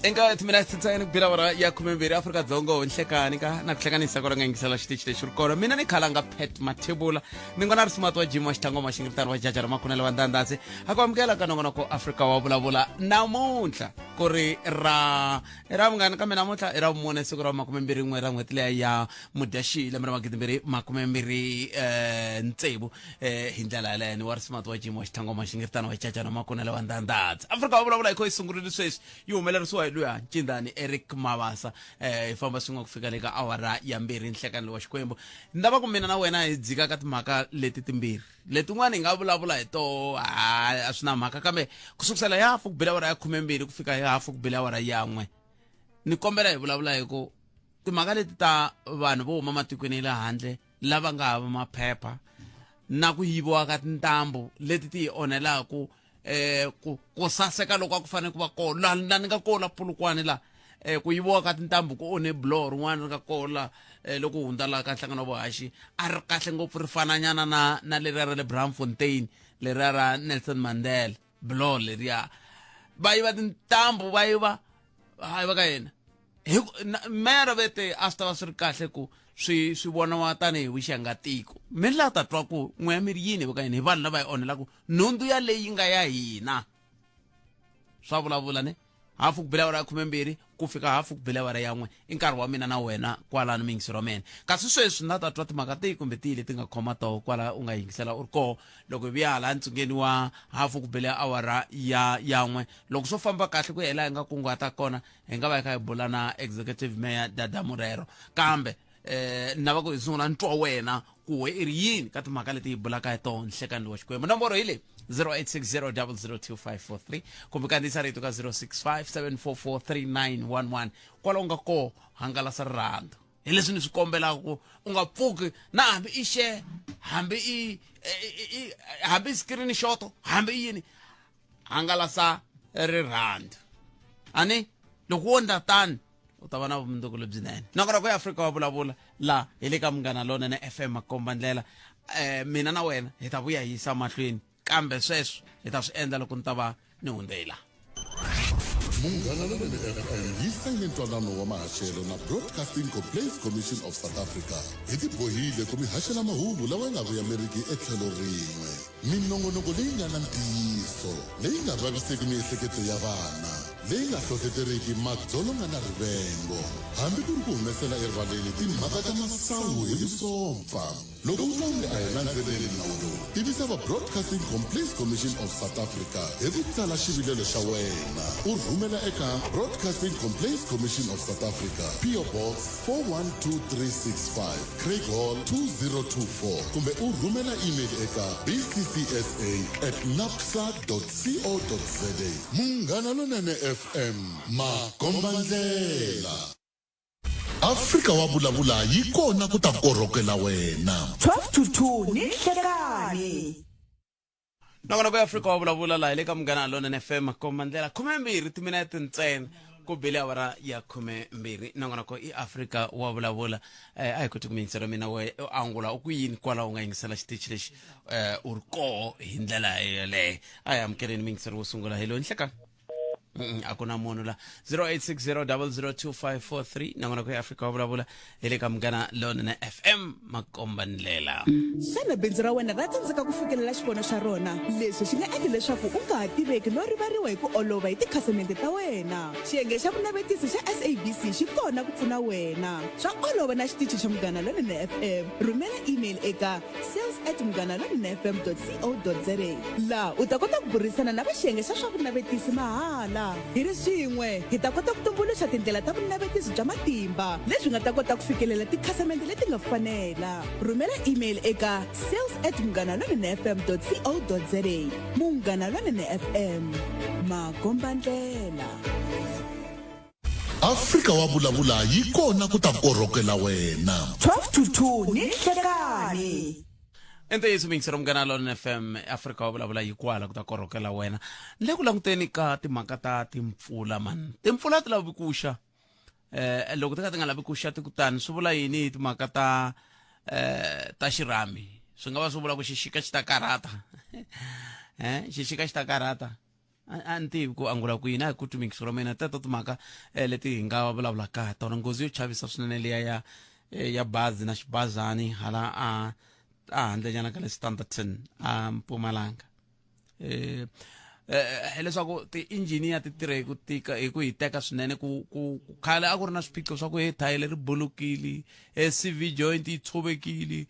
Enka mina tsitsani bila wara ya kumemberi Afrika Dzonga onhlekani ka na kuhlanganisa ko nga ngisela xitichi lexi ri kona mina ni khala nga Pet Mathebula mi ngona ri smart wa Jim wa xithango maxingirtani wa jajara makunela wa ndandazi akwamukela ka nongonoko Afrika wa vulavula namuntlha ku ri ra mungani ka mina namuntlha ra mune siku ra makumembiri n'we ra n'hweti leya ya Mudyaxihi lembe ra magidimbirhi makumembiri ntsevu hi ndlela yaleyo ni wa ri smart wa Jim wa xithango maxingirtani wa jajara makunela wa ndandazi Afrika wa vulavula hi ko yi sungurile sweswi yi humelerisiwa luya Cindani Eric Mabasa hi famba swin'we ku fika le ka awara ya mbirhi nhlekani wa Xikwembu ni lava ku mina na wena hi dzika ka timhaka leti timbirhi letin'wana hi nga vulavula hi to a swi na mhaka kambe kusukusela ya hafu ku bila awara ya 12 ku fika ya hafu ku bila awara ya 1 ni kombela hi vulavula hi ku timhaka leti ta vanhu vo huma matikweni le handle lava nga hava maphepha na ku yiviwa ka tintambu leti ti hi onhelaku ku saseka loko a ku fanele ku va kona la ni nga kona Polokwane la ku yiviwa ka tintambu ku one blow rin'wana ri nga kona loko hundza la ka nhlangano wa vuhaxi a ri kahle ngopfu ri fananyana na leriya ra le Braamfontein leriya ra Nelson Mandela blow leriya va yiva tintambu va yiva hayi va ka yena mera vete a swi ta va swi ri kahle ku swi voniwa tanihi vuxangatiko mi la ta twa ku n'we mi ri yini va ka yini hi vanhu lava hi onhelaku nhundzu ya leyi nga ya hina swa vulavula ne hafu ku bila awara ya 12 ku fika hafu ku bila awara ya 1 i nkarhi wa mina na wena kwala ni mingisiro mena kasi sweswi na ta twa timhaka tihi kumbe tihi leti nga khoma to kwala u nga yingisela u ri koho loko vi hala ntsungeni wa hafu ku bila awara ya 1 loko swo famba kahle ku hela hi nga kunguhata kona hi nga va hi kha hi bula na executive mayor Dada Murero kambe na va ku hi sungula ni twa wena ku we i ri yini ka timhaka leti hi bulaka hi tona nhlekani wa Xikwembu nomboro hi leyi 0860002543 kumbe kandziyisa rito ka 0657443911 kwala u nga koho hangalasa rirhandzu hi leswi ni swi kombelaka ku u nga pfuki na hambi i share hambi hambi screenshot hambi yini hangalasa rirhandzu ani loko wo ndla tani u ta va na vumundzuku lebyinene nongonoko ya Afrika wa vulavula la hi le ka Munghana Lonene FM makomba ndlela mina na wena hi ta vuya hi yisa mahlweni kambe sweswo hi ta swi endla loko ni ta va ni hundzela Munghana Lonene FM yi sangene ntwanano wa mahashelo na Broadcasting Complaints Commission of South Africa hi tibohile ku mi haxela mahungu lawa nga vuyameriki etlhelo rin'we minongonoko leyi nga na ntiyiso leyi nga vaviseki miehleketo ya vana leyi nga hlohloteriki madzolonga na rivengo hambi ku ri ku humesela erivaleni timhaka ta masangu hi vusompfa loko u twa onge a hi landzeleli nawu lowu tivisa va Broadcasting Complaints Commission of South Africa hi ku tsala xivilelo xa wena u rhumela eka Broadcasting Complaints Commission of South Africa PO Box 412365 Craig Hall 2024 kumbe u rhumela email eka bccsa@napsa.co.za Munghana Lonene FM makombandlela Afrika wa vulavula yi kona ku ta korokela wena 12 to 2 ni nhlekani nongonoko ya Afrika wa vulavula la hi le ka Munghana Lonene FM makomba ndlela 12 timinete ntsena ku bile awara ya 12 nongonoko i Afrika wa vulavula a hi koti ku mingisela mina we angula u ku yini kwala u nga yingisela xitichi lexi u ri koho hi ndlela yaleyo a hi amukeleni mingiselo wo sungula hello nhlekani a ku na munhu la 0860002543 nongonoko ya Afrika wa vulavula hi le ka Munghana Lonene FM makomba ndlela xana bindzu ra wena ra tsandzeka ku fikelela xivono xa rona leswi xi nga endla leswaku u nga ha tiveki no rivariwa hi ku olova hi tikhasimende ta wena xiyenge xa vunavetisi xa SABC xi kona ku pfuna wena swa olova na xitichi xa Munghana Lonene FM rhumela email eka sales@munghanalonenefm.co.za la u ta kota ku burisana na va xiyenge xa swa vunavetisi mahala hi ri swin'we hi ta kota ku tumbuluxa tindlela ta vunavetisi bya matimba leswi nga ta kota ku fikelela tikhasimende leti nga fanela rhumela email eka sales@munghanalonenefm.co.za Munghana Lonene FM makomba ndlela Afrika wa vulavula yi kona ku ta korokela wena 12 to 2 ni nhlekani ente yesu mingiselo Munghana Lonene FM Afrika wa vulavula yi kwala ku ta korokela wena le ku languteni ka timhaka ta timpfula man timpfula ti lavi kuxa loko ti nga lavi kuxa ti kutani swi vula yini timhaka ta xirhami swi nga va swi vula ku xixika xi ta karata xixika xi ta karata a ni tivi ku angula ku yini a hi ku tumikisiro mina teto timhaka leti hi nga vulavulaka ha tona nghozi yo chavisa swinene liya ya bazi na xibazani hala a handlenyana ka le Standerton a Mpumalanga hileswaku ti-engineer ti tirhe hi ku hi teka swinene ku khale a ku ri na swiphiqo swa ku thayele ri bolokile CV joint yi tshovekile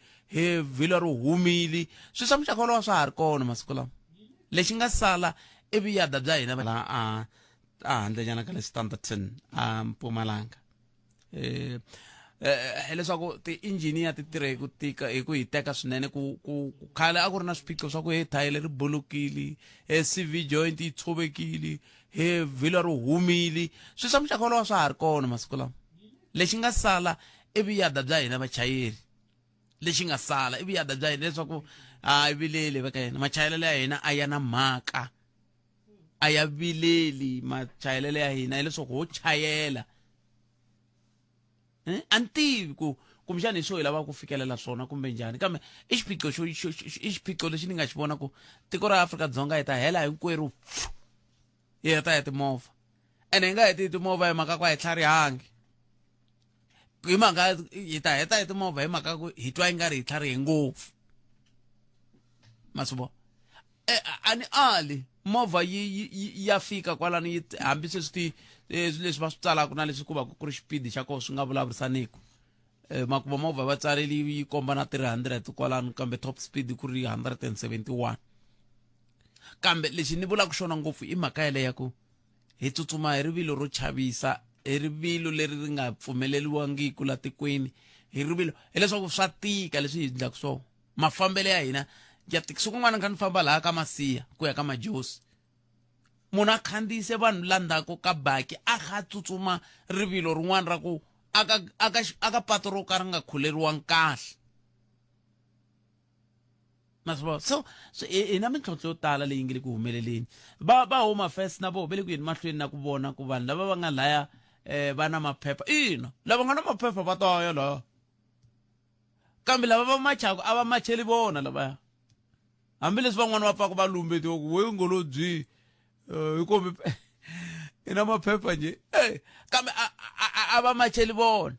vhilwa ri humile swi swa muxaka wolowo swa ha ri kona masiku lawa lexi nga sala ivi yada bya hina a handlenyana ka le Standerton a Mpumalanga hileswaku ti-engineer ti tirhe hi ku hi teka swinene ku khale a ku ri na swiphiqo swa ku thayele ri bolokile CV joint yi tshovekile vhilwa ri humile swi swa muxaka wolowo swa ha ri kona masiku lawa lexi nga sala ivi yada bya hina vachayeri lexi nga sala ivi yada bya hina leswaku a vileli veka hina machayelelo ya hina a ya na mhaka a ya vileli machayelelo ya hina hileswaku ho chayela a ni tivi ku kumbexani hi swo hi lava ku fikelela swona kumbe njhani kambe i xiphiqo lexi ni nga xi vona ku tiko ra Afrika-Dzonga hi ta hela hinkwerhu hi heta hi timovha ene hi nga heti hi timovha hi mhaka ku a hi tlharihangi hi mhaka hi ta heta hi timovha hi mhaka ku hi twa yi nga ri hi tlharihe ngopfu ma swi vona a ni ali movha ya fika kwalani hambi sweswi leswi va swi tsalaka na leswi ku va ku ri xipidi xa kona swi nga vulavurisaniku makuva movha va tsaleli yi komba na 300 kwalani kambe top speed ku ri 171 kambe lexi ni vulaka xona ngopfu i mhaka yaleya ku hi tsutsuma hi rivilo ro chavisa hi rivilo leri ri nga pfumeleliwangiku la tikweni hi rivilo hileswaku swa tika leswi hi endlaka swona mafambelo ya hina siku n'wana kha ni famba laha ka Masiya ku ya ka Majosi munhu a khandziyise vanhu la ndzhaku ka baki a kha tsutsuma rivilo rin'wana ra ku aka patu ro ka ri nga khuleriwangi kahle masvo so hi na mintlhontlho yo tala leyi nga le ku humeleleni va Home Affairs na vo ve le ku yeni mahlweni na ku vona ku vanhu lava va nga laya va na maphepha ina lava nga na maphepha va ta ya laha kambe lava va machaka a va macheli vona lavaya hambileswi van'wana va pfaka va lumbetiwa ku we ngolobyi hi kombi hi na maphepha nje kambe a va macheli vona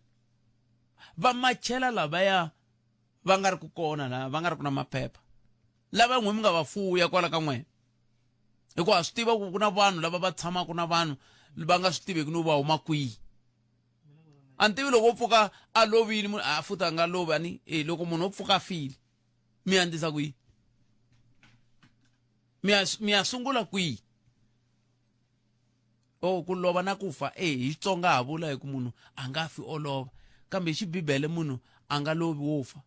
va machela lavaya va nga ri ku kona la va nga ri ku na maphepha lava n'we mi nga va fuya kwala ka n'wena hikuva swi tiva ku na vanhu lava va tshamaka na vanhu va nga swi tiveki no va huma kwihi a ni tivi loko u pfuka a lovile munhu a futa a nga lovi ani loko munhu u pfuka a file mi endlisa kwihi mi ya sungula kwihi ku lova na ku fa hi Xitsonga ha vula hi ku munhu a nga fi olova kambe hi xibibele munhu a nga lovi wo fa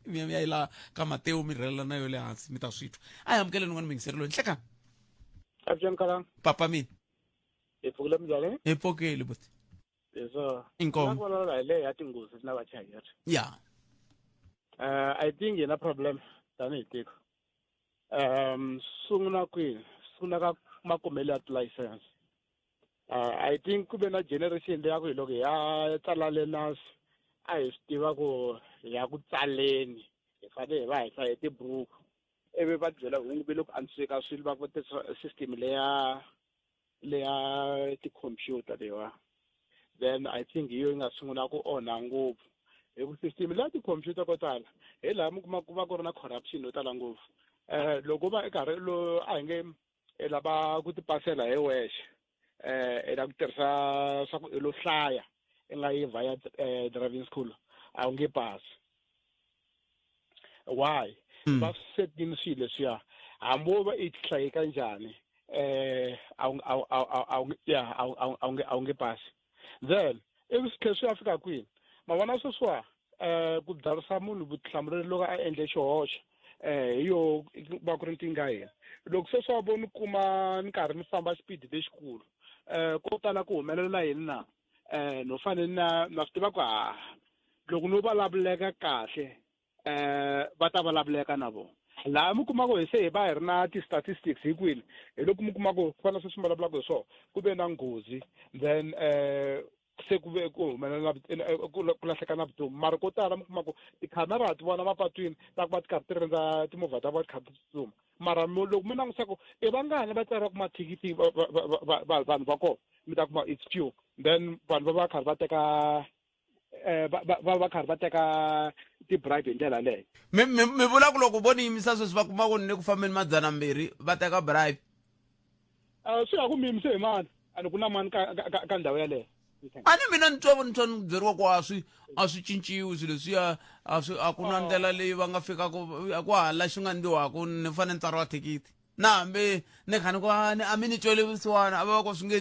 mi ya yi laha ka Matewu mi rhelela na yo le hansi mi ta swi twa a hi amukeleni n'wana mi yingiserilweni nhlekani Avuxeni Khalanga. papa mina Hi pfukile minjhani? hi pfukile buti So, Inkomo. na ku vulavula hi leyi ya tinghozi na vachayeri. ya I think hi na problem tanihi tiko. Sungula kwini? Sungula ka makumelo ya ti-license. I think ku ve na generation leya ku hi loko hi ya tsala learners a hi swi tiva ku hi ya ku tsaleni hi fanele hi va hi hlaye tiburuku ivi va byela hungu ve loko antswika swilo va ku system leya tikhompyuta leyiwa then I think hi yo yi nga sungula ku onha ngopfu hi ku system leya tikhompyuta ko tala hi laha mi kuma ku va ku ri na corruption yo tala ngopfu loko va nkarhi lowu a hi nge hi lava ku tipasela hi wexe hi lava ku tirhisa swa ku i lo hlaya i nga yi via driving school a wu nge pasi why va setini swilo leswiya hambi wo va i hlaye ka njhani a wu nge pasi then ivi swi tlhela swi ya fika kwini ma vona sweswiwa ku byarisa munhu vutihlamuleri loko a endle xihoxo hi yo va ku ri nkinga yena loko sweswi wa voni kuma ni karhi ni famba xipidi lexikulu ko tala ku humelela yini na no fanele na swi tiva ku loko no vulavuleka kahle va ta vulavuleka na vona laha mi kumaka hi se hi va hi ri na ti-statistics hikwini hi loko mi kumaka ku fana sweswi mi vulavulaka hi swona ku ve na nghozi then se ku ve ku humelela ku lahlekana vutomi mara ko tala mi kuma ku tikhamera ti vona mapatwini ta ku va ti karhi ti rindza timovha ta va ti kha ti tsutsuma mara loko mi langusa ku i vangani va tsaraka mathikithi vanhu va kona mi ta kuma it's few then vanhu va karhi va teka va karhi va teka ti-bribe hi ndlela leyo mi vula ku loko vo ni yimisa sweswi va kuma ku ni le ku fambeni 200 va teka bribe swi ya ku mi yimise hi mani and ku na mani ka ndhawu yaleyo a ni mina ni twa ni byeriwa ku a swi cinciwi swilo leswiya a ku na ndlela leyi va nga fika ku hala xi nga ndliwaku ni fanele ni tsariwa thikithi na hambi ni khani ku a mi ni twele vusiwana a va va ku swi nge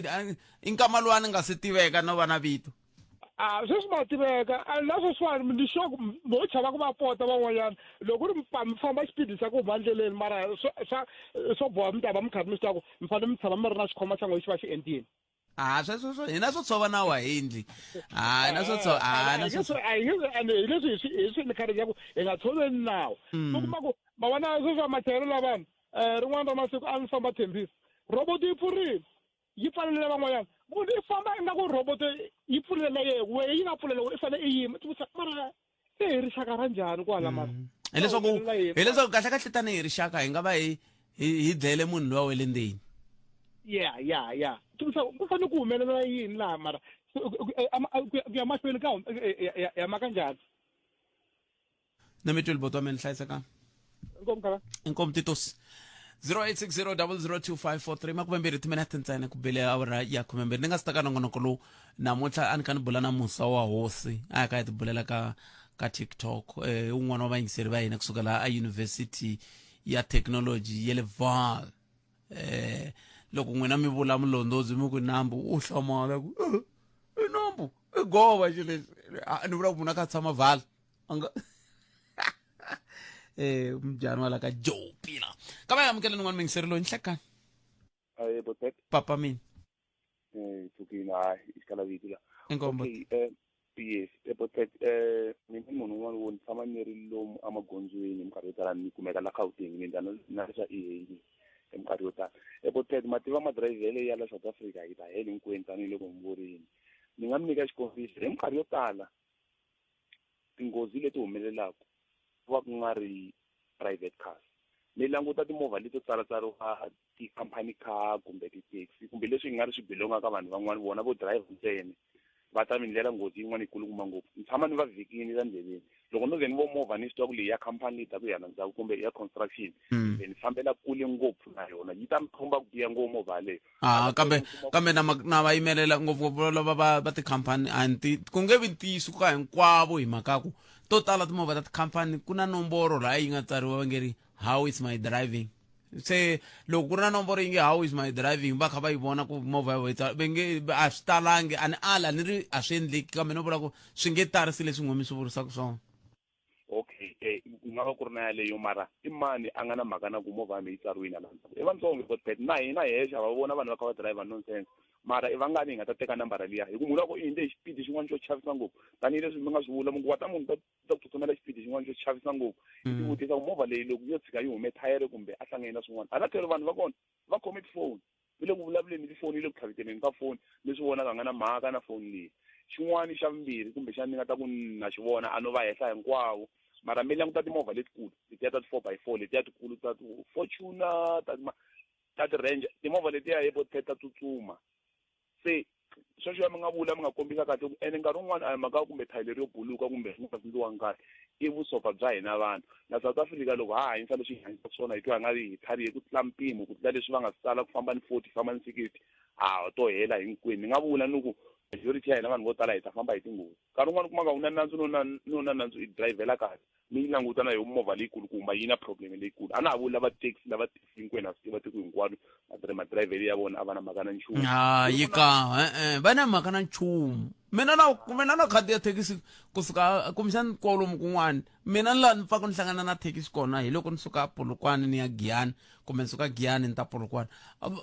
i nkama luwa ni nga se tiveka no va na vito sweswi ma tiveka na sweswiwani ni sure vo chava ku va pota van'wanyana loko ri mi famba xipidi xa ku huma endleleni mara swo boha mi ta va mi kharhi mi swi tiva ku mi fanele mi tshama mi ri na xikhoma xa n'we xi va xi endlini sweswo hina swo tshova na wahindli hina swo tshova hi leswi hi swi ni kharhijaku hi nga tshoveni nawu mi kuma ku ma vona sweswi machayelo lavani rin'wana ra masiku a ni famba thembisa robot yi pfurile yi pfalele van'wanyana munhu i famba ingaku robot yi pfulela ye we yi nga pfulela i fanele i yima tivisa mara se hi rixaka ra njhani kwala mara hileswaku kahle kahle tani hi rixaka hi nga va hi dlele munhu luwa wa le ndzeni ya tivisa ku fanele ku humelela yini laha mara ku ya mahlweni ka ya maka njhani na mi tweli boto wa mina hlayisekanga inkomu kala inkomu titos 0860002543 makumembirhi timinete ntsena ku bele awara ya 12 ni nga si taka nongonoko lowu namuntlha a ni kha ni bula na musa wa hosi a ya ka ya ti bulela ka TikTok un'wana wa vayingiseri va hina kusukela a yunivhesiti ya technology ya le Vaal loko n'wina mi vula mulondzozi mi ku nambu u hlamala ku i nambu i gova xilexi ni vula ku munhu a kha tshama Vaal mjani wala ka Joe Pila kama yamukela n'wana mingiseri loyi nhlekani botet papa mina tukina iskala vitila inkombo yes botet mina munhu un'wana wo ni tshama ni ri lomu emagondzweni minkarhi yo tala ni kumeka la Gauteng ni na xa minkarhi yo tala botet mativa madirayivhele ya la South Africa hi ta heli hinkwenu tanihiloko mi vurini ni nga mi nyika xikombiso hi minkarhi yo tala tinghozi leti humelelaka va ku nga ri private cars ni languta timovha leti tsalatsariwa ti-company car kumbe ti-taxi kumbe leswi nga ri swibilonga ka vanhu van'wana vona vo drive ntsena va ta mi ndlela nghozi yin'wana yikulukuma ngopfu ni tshama ni va vhikini la ndleleni loko no ze ni vo movha ni swi twa ku leyi ya khampani leyi ta ku yana ndzhaku kumbe ya construction ni fambela kule ngopfu na yona yi ta mi khomba ku biya ngopfu movha yaleyo kambe na va yimelela ngopfungopfu lava va tikhampani ku nge vi ntiyiso ka hinkwavo hi mhakaku to tala timovha ta tikhampani ku na nomboro laha yi nga tsariwa va nge ri how is my driving se loko ku ri na nomboro yi nge how is my driving va kha va yi vona ku movha ya venge a swi talangi a ni ala ni ri a swi endleki kambe no vula ku swi nge tarisi leswi n'wina mi swi vurisaka swona okay ku nga va ku ri na yaleyo mara i mani a nga na mhaka na ku movha ya mi yi tsariwile ala ndzhaku i vantsongo but na hina hexa va vona vanhu va kha va driver nonsense mara i vangani hi nga ta teka nambara liya hi ku munhu loko i hinde hi xipidi xin'wana xo chavisa ngopfu tanihileswi mi nga swi vula mungu wa ta munhu ta ku tsutsumela xipidi xin'wana xo chavisa ngopfu hi ti vutisa ku movha leyi loko yo tshika yi hume thayere kumbe a hlangane na swin'wana hala tlhelo vanhu va kona va khome tifoni mi le ku vulavuleni hi tifoni yi le ku tlhaviteleni ka foni leswi vonaka nga na mhaka na foni leyi xin'wana xa vumbirhi kumbe xana ni nga ta ku na xi vona a no va hehla hinkwawo mara mi languta timovha letikulu letiya ta ti-4 by 4 letiya tikulu ta ti-Fortuner ta ti-Ranger timovha letiya hi bote ta tsutsuma se sweswo mi nga vula mi nga kombisa kahle ku ene nkarhi wun'wana a hi mhaka kumbe thayilero yo buluka kumbe swi nga endliwanga kahle i vusopfa bya hina vanhu na South Africa loko ha hanyisa leswi hi hanyisaka swona hi twa hi nga ri hi tlharihe ku tlula mpimo ku tlula leswi va nga sala ku famba ni 40 famba ni 60 to hela hinkwenu ni nga vula ni ku majority ya hina vanhu vo tala hi ta famba hi tinghozi nkarhi wun'wana kuma nga una nandzu no na nandzu i drivela kahle mi yi languta na hi movha leyikulukumba yi na problem leyikulu a na ha vuli lava taxi lava taxi hinkwenu ha swi tiva tiko hinkwaro madirayivhele ya vona a va na mhaka na nchumu yi ka va na mhaka na nchumu mina na khadi ya thekisi kusuka kumbexani kwalomu kun'wana mina ni laha ni pfaka ni hlangana na thekisi kona hi loko ni suka Polokwane ni ya Giyani kumbe ni suka Giyani ni ta Polokwane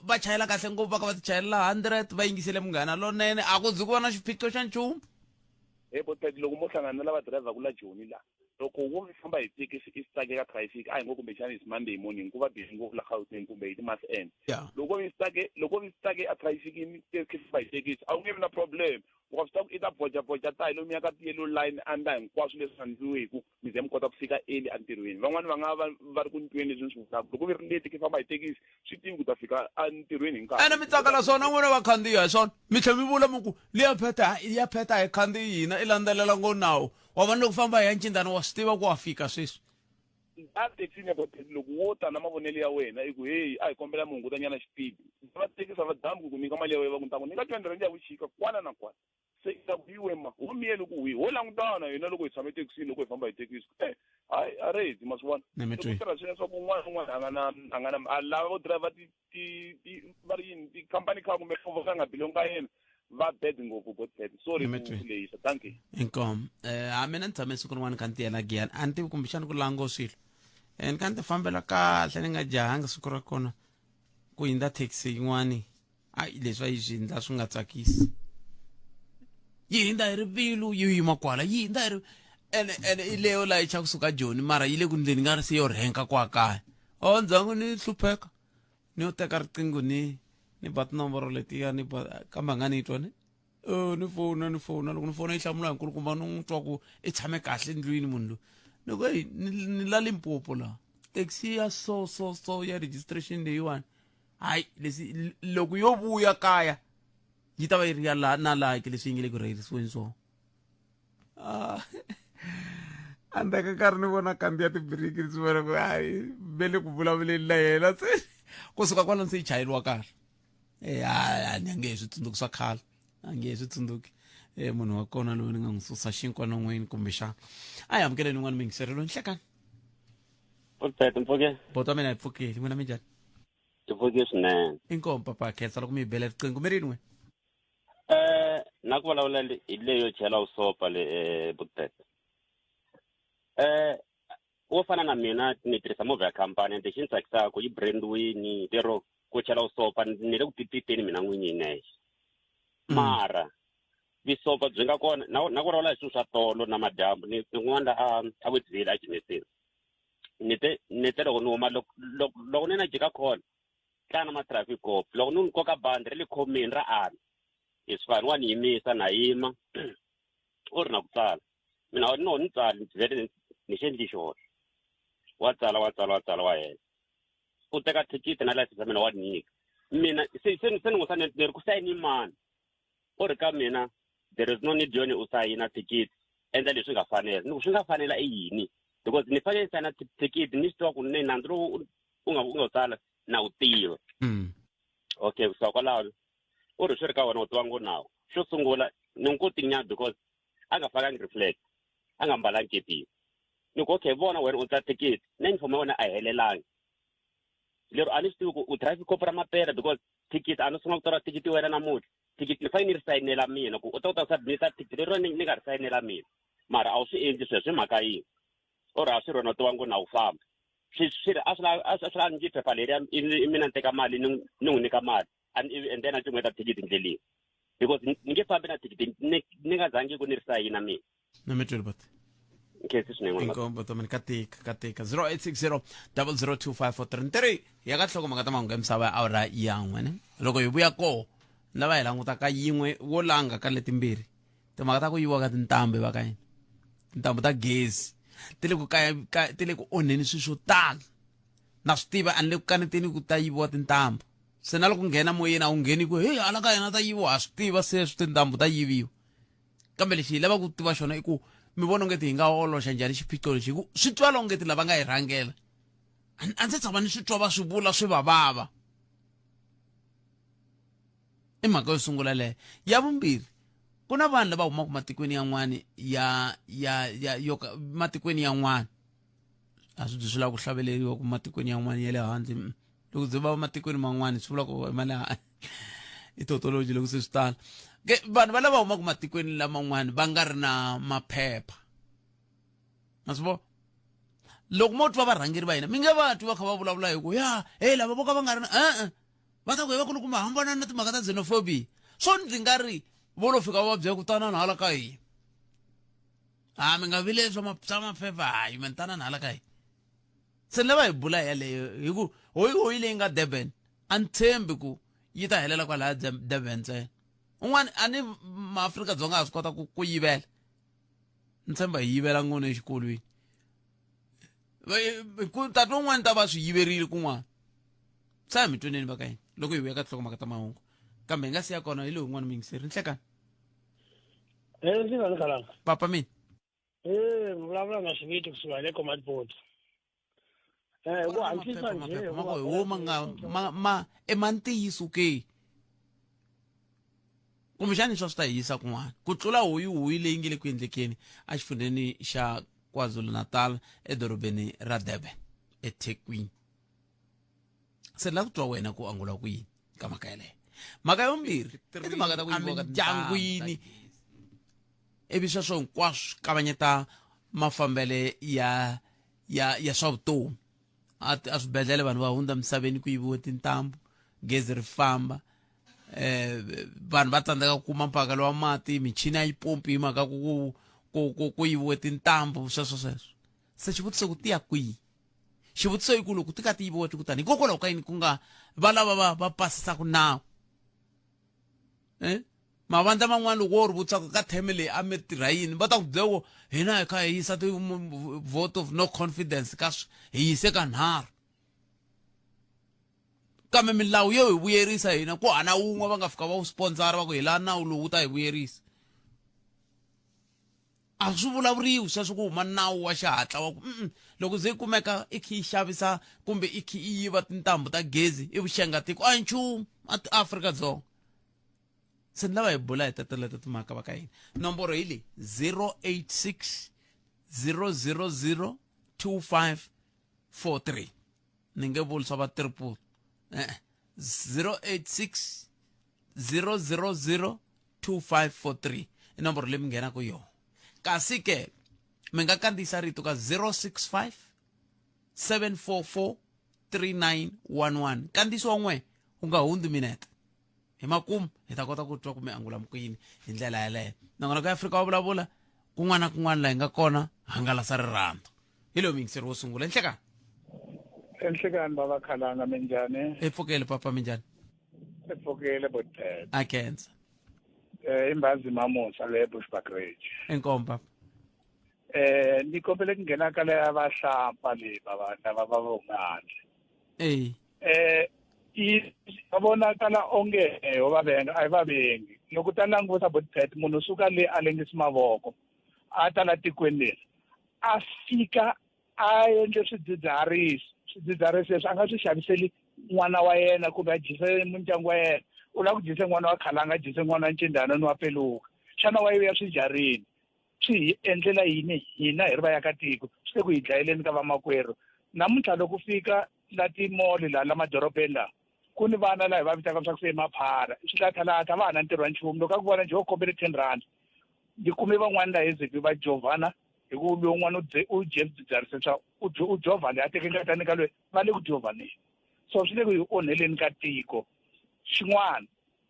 va chayela kahle ngopfu va ka va ti chayelela 100 va yingisele munghana lonene a ku zi ku va na xiphiqo xa nchumu boteti loko mo hlangana na lava driver kula Joni la loko wo mi famba hi thekisi i stuck eka traffic a hi ngo kumbexana hi Monday morning ku va busy ngopfu la Gauteng kumbe hi ti-month end loko mi stuck a traffic ni thekisi by thekisi a wu nge vi na problem wa swi tiva ku i ta bojaboja ta hi lomu ya ka ti-yellow line andla hinkwaswo leswi endliweku mi ze mi kota ku fika early entirhweni van'wani va nga va ri ku ntirhweni leswi ni swi vulaka loko mi ri leti ki famba hi thekisi swi tivi ku ta fika entirhweni hi nkarhi ene mi tsakela swona n'wina vakhandziyi hi swona mi tlhela mi vula mi ku liya pheta hi khandziyi hina i landzelela ngo nawu wa vana loko famba hi ya ncindana wa swi tiva ku wa fika sweswi a thekisini loko wo ta na mavonelo ya wena i ku heyi a hi kombela mi hungutanyana xipidi va tekisa va damu ku nyika mali ya wena va ku ntaku nyika 20 rand ya vuxika kwana na kwana se i ta ku yiwe ma wo miyeli ku wihi wo langutana hina loko hi tshame thekisini loko hi famba hi thekisi hayi a rezi ma swi vona loko tirha swilo leswaku un'wana na un'wana a nga na lava vo driver va ri yini tikhampani car kumbe movha ka nga bilongi ka yena va bed ngopfu got bed sorry ku leyisa thank you inkom a mina ni tshame siku rin'wana ka ntiyela giyani a ni tivi kumbexani ku lango swilo ni ka ni ti fambela kahle ni nga jahanga siku ra kona ku hindza taxi yin'wani leswi va yi swi hindza swi nga tsakisi yi hindza hi rivilo yi yima kwala yi hindza hi ene i leyo layicha kusuka joni mara yi le ku ndleni nga ri se yo rhenka kwa kaya ndzhangu ni hlupheka ni yo teka riqingho ni ba tinomboro letiya ni ba kambe nga ni twa ni fona loko ni fona yi hlamula hi nkulukumba ni n'wi twa ku i tshame kahle ndlwini munhu loyi loko ni la Limpopo la taxi ya so ya registration leyiwani hayi leswi loko yo vuya kaya yi ta va yi ri ya na like leswi yi nge le ku rheyirisiweni swona andeka nkarhi ni vona kandziya tibiriki ni swi vona ku hayi ve le ku vulavuleni na yena se kusuka kwalani se yi chayeriwa kahle a ni nge hi switsundzuki swa khale a nge hi switsundzuki munhu wa kona loyi ni nga n'wi susa xinkwa non'wini kumbexana a hi amukeleni n'wana mingiselelo nhlekani Pulpet mpfuke boto wa mina hi pfukeli n'wina minjhani ti pfuke swinene inkomu papa khensa loko mi hi bela riqingho mi rini n'we na ku vulavula hi leyo chela usopa le Pulpet wo fana na mina ni tirhisa movha ya khampani ende xi ni tsakisaka yi brandiwini lero ku chela usopa ni le ku tititeni mina n'winyi hi nexe mara visopa byi nga kona na ku vulavula hi swilo swa tolo na madyambu ni n'wana a Wittville a Genesini ni te loko ni huma loko ni na jika kona tlana ma-traffic cop loko ni koka bandi ri le khomeni ra ami hi swi fani wa ni yimisa na yima u ri na ku tsala mina ni tsala ni vhele ni xi endli xihoxo wa tsala wa hela u teka thikithi na license ya mina wa ni nyika mina se ni n'wi sanele ni ri ku sayini mani u ri ka mina there is no need yoni u sayina thikithi endla leswi nga fanela ni ku swi nga fanela i yini because ni fanele sayina thikithi ni swi tiva ku ni nandzu lowu u nga tsala na wu tiva okay kusuka kwalaho u ri swi ri ka wena u tiva ngo nawu xo sungula ni n'wi kotinyana because a nga fakangi reflect a nga mbalangi kepini ni ku okay vona wena u ta thikithi na uniform ya wena a helelangi lero a ni swi tivi ku u traffic cop ra mapela because thikithi a ni sungula ku tora thikithi wena namuntlha thikithi ni fanele ni ri sayinela mina ku u ta submit-a thikithi lero ni nga ri sayinela mina mara a wu swi endli sweswo hi mhaka yini or a swi rona u tiva ngo na wu famba a swi la ndzi phepha leriya i mina ni teka mali ni n'wi nyika mali and then a cingweta thikithi ndleleni because ni nge fambi na thikithi ni nga zangi ku ni ri sayina mina na mi tweli bati nkhensi swinene inkombo tomani ka tika 0860 002543 ya ka nhlokomhaka ta mahungu ya misava ya awara ya n'we loko hi vuya koho ni lava hi langutaka yin'we wo langa ka letimbirhi timhaka ta ku yiwa ka tintambu va ka yini tintambu ta gezi ti le ku onheni swilo swo tala na swi tiva a ni le ku kaneteni ku ta yiviwa tintambu se na loko nghena moyeni a wu ngheni ku hey hala ka yena ta yiviwa ha swi tiva sweswo tintambu ta yiviwa kambe lexi hi lava ku tiva xona i ku mi vona ongeti hi nga oloxa njhani xiphiqo lexi hi ku swi twa longeti lava nga hi rhangela a ndzi tshama ni swi twa va swi vula swi va vava i mhaka yo sungula leyo ya vumbirhi ku na vanhu lava humaka matikweni yan'wani matikweni yan'wani a swi byi swi lava ku hlaveleriwa ku matikweni yan'wani ya le handle loko byi va matikweni man'wani swi vula ku mali i totology loko se swi tala vanhu va lava humaka matikweni laman'wani va nga ri na maphepha ma swi vona loko mo twa varhangeri va hina mi nge va twi va kha va vulavula hi ku lava vo ka va nga ri na va ta ku hi va kulukumba hambana na timhaka ta xenophobia swo ndzi nga ri vo lo fika va byela ku tanani hala ka hina mi nga vile swa maphepha hayi mi tanani hala ka hina se ni lava hi bula yaleyo hi ku hoyi leyi nga Durban a ni tshembi ku yi ta helela kwalaya Durban ntsena un'wana a ni maAfrika-Dzonga a swi kota ku yivela ni tshemba hi yivela ngone exikolweni tata un'wana ta va swi yiverile kun'wana sa hi mi tweneni va ka yini loko hi vuya ka tinhlokomhaka ta mahungu kambe hi nga siya kona hi loyi un'wana mingiseri nhlekani ndzi nga ni khalanga papa mina vulavula na Xiviti kusuka le Komatipoto ku antswisa njhe wo ma emantiyiso ke kumbexani swa swi ta hisa kun'wana ku tlula huyi leyi nge le ku endlekeni a xifundeni xa KwaZulu-Natal edorobeni ra Durban eThekwini se la ku twa wena ku angula ku yini ka mhaka yaleyo mhaka yombirhi i timhaka ta ku yiviwa ka mindyangwini ivi sweswo hinkwaswo kavanyeta mafambele ya swa vutomi a swibedhlele vanhu va hundza misaveni ku yiviwe tintambu gezi ri famba vanhu va tsandzeka ku kuma mpakalo wa mati michini a yi pompi hi mhaka ku yiviwe tintambu sweswo se xivutiso ku tiya kwihi xivutiso i ku loko ti ka ti yiviwe ti kutani hikokwalaho ka yini ku nga va lava va pasisaka nawu mavandla man'wana loko wo ri vutsaka ka theme leyi a mi tirha yini va ta ku byela hina hi kha hi yisa vote of no confidence ka hi yise ka 3 kambe milawu yo hi vuyerisa hina ku hana wun'we va nga fika va wu sponsora va ku hi laha nawu lowu wu ta hi vuyerisa a swi vulavuriwi sweswo ku huma nawu wa xihatla wa ku loko ze yi kumeka i khi yi xavisa kumbe i khi yi yiva tintambu ta gezi i vuxengatiko a nchumu Afrika-Dzonga se ni lava hi bula hi teteleta timhaka va ka yini nomboro hi leyi 086 000 2543 ni nge vuli swa va triple 086 000 2543 i nomboro leyi mi nghenaka yona kasi ke mi nga kandziyisa rito ka 065 744 3911 kandziyisiwa n'we u nga hundzi minete hi makumu hi ta kota ku twa ku mi angula mukuyini hi ndlela yaleyo nangona ka Afrika wa vulavula kun'wana na kun'wana laha hi nga kona hangalasa rirhandzu hi lowu mingiseri wo sungula enhlekani baba Khalanga minjhani epfukele papa minjhani epfukele bothet a kenza imbazi mamusa le Bushbuck Ridge enkomba ni kombele ku nghena ka le abahlapa le baba lava va vongani babonakala onge vavenga a hi vavengi loko ta languta bothet munhu suka le a lengisi mavoko a ta la tikweni leri a fika a endle swidzidziharisi leswi a nga swi xaviseli n'wana wa yena kumbe a jise mindyangu wa yena u lava ku jise n'wana wa Khalanga a jise n'wana wa Ncindana ni wa Peluka xana wa ya swijarini swi hi endlela yini hina hi ri vayakatiko swi le ku hi dlayeleni ka vamakwerhu namuntlha loko fika la timoli la madorobeni laha ku ni vana laha hi va vitaka swa ku se maphara swilathalatha va hana ntirho wa nchumu loko a ku vona njhe wo kombele 10 rand ndzi kume van'wana laha eZimbabwe va jovhana hi ku lowun'wana u dye swidzidziharisi swa u jovha leyi a teke ngatani ka loyi va le ku jovaneni so swi le ku hi onheleni ka tiko xin'wana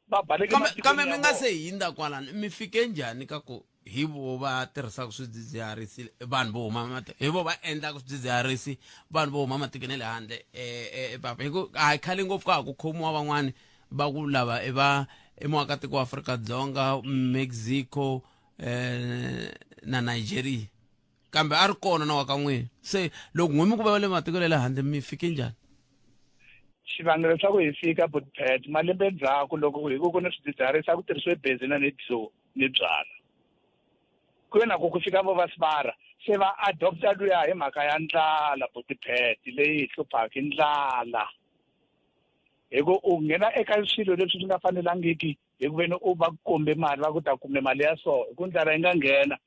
va baleke kambe mi nga se hindza kwalani mi fike njhani ka ku hi vo va tirhisaka swidzidziharisi vanhu vo huma hi vo va endlaka swidzidziharisi vanhu vo huma matikweni le handle papa hi ku a hi khale ngopfu ka ha ku khomiwa van'wani va ku lava i muakatiko wa Afrika-Dzonga Mexico na Nigeria kambe a ri kona na wa ka n'wina se loko n'wimi ku va le matiko le handle mi fike njhani xivangelo swa ku hi fika bothet malembe ndzhaku loko hi ku ni swidzidziharisi a ku tirhisiwe benzina ni byala ku na ku fika vo va sibara se va adopta luya hi mhaka ya ndlala bothet leyi hi hluphaka ndlala hi ku u nghena eka swilo leswi swi nga fanelangiki hi ku veni u va kombe mali va ku ta kume mali ya so hi ku ndlala yi nga nghena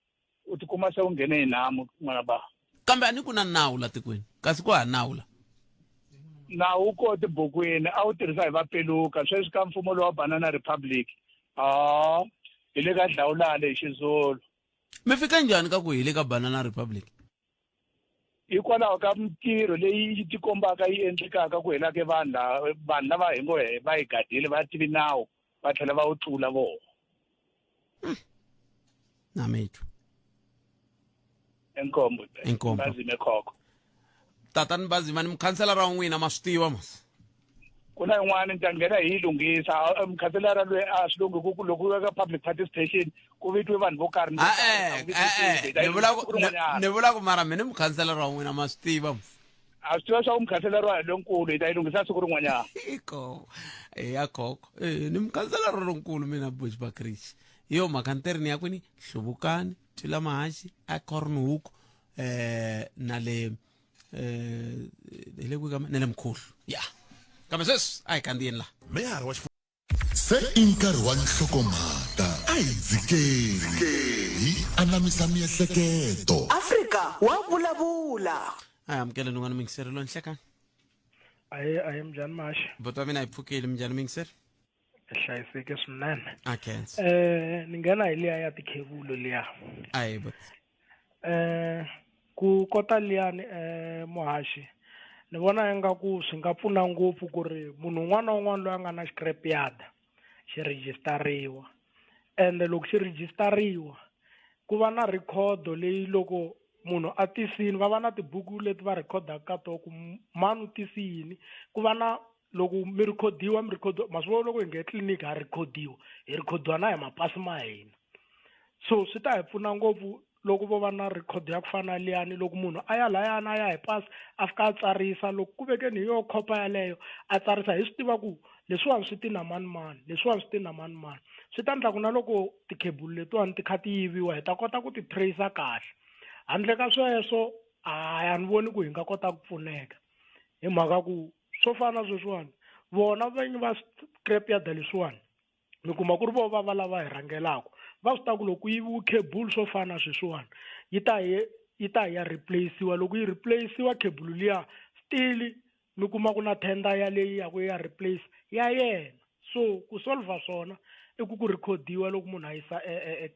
u tikuma se u nghene hi namu n'wana ba kambe a ni ku na nawu la tikweni kasi ku ha nawu la nawu wu kote bukwini a wu tirhisa hi vapeluka sweswi ka mfumo lowa Banana Republic hi le ka Dlawulale hi xizulu mi fika njhani ka ku hi le ka Banana Republic hikwalaho ka mintirho leyi yi tikombaka yi endlekaka ku helake vanhu lava hi ngo va hi gadile va tivi nawu va tlhela va wu tlula vona na methu enkombo Enkombo. bazime khokho tatani Bazima ni mukhanselara wa n'wina ma swi tiva mas kuna yin'wana ni ta nghena hi yi lunghisa mukhanselara loyi a swi lungi loko veka public participation ku vitiwe vanhu vo karhi ni vula ku mara mini mukhanselara wa n'wina ma swi tiva a swi tiva swa ku mukhanselara wa lonkulu hi ta yi lunghisa siku rin'wanyana iko ya koko ni mukhanselara lonkulu mina Bush Bakrish yo mhaka ntirhini ya kwini Hluvukani Thula Mahashi a Cornhoek na le le mkhulu ya kambe sweswi a hi kandziyeni la meyara wa se i nkarhi wa nhlokomhaka a hi dzikeli hi anamisa miehleketo Afrika wa vulavula a hi amukeleni n'wana mingiseri lo nhlekani aye mjani Mashi buti wa mina a hi pfukeli minjhani mingiseri hlayiseke swinene a khensa ni nghena hi liya ya tikhevulo liya a hi buti ku kota liyani Muhashi ni vona ingaku swi nga pfuna ngopfu ku ri munhu un'wana na un'wana loyi a nga na scrapyard xi rejistariwa ende loko xi rejistariwa ku va na record leyi loko munhu a tisini va va na tibuku leti va rhekodaka ka to ku mani u tisi yini ku va na loko mi rhekhodiwa ma swi vona loko hi nge tliliniki ha rhekhodiwa hi rhekhodiwa na hi mapasi ma hina so swi ta hi pfuna ngopfu loko vo va na record ya ku fana liyani loko munhu a ya layana a ya hi pasi a fika a tsarisa loko ku vekeni hi yo khopa yaleyo a tsarisa hi swi tiva ku leswiwani swi ti na mani leswiwani swi ti na mani swi ta endla ku na loko tikhebulu letiwani ti kha ti yiviwa hi ta kota ku ti tracer kahle handle ka sweswo a ni voni ku hi nga kota ku pfuneka hi mhaka ku swo fana sweswiwani vona vinyi va scrapyard leswiwani mi kuma ku ri vo va lava hi rhangelaka va swi ta ku loko yiviwe khebulu swo fana sweswiwani yi ta ya replacewa loko yi replacewa khebulu liya still mi kuma ku na tender ya leyi ya ku ya replace ya yena so ku solve swona i ku recordiwa loko munhu a yisa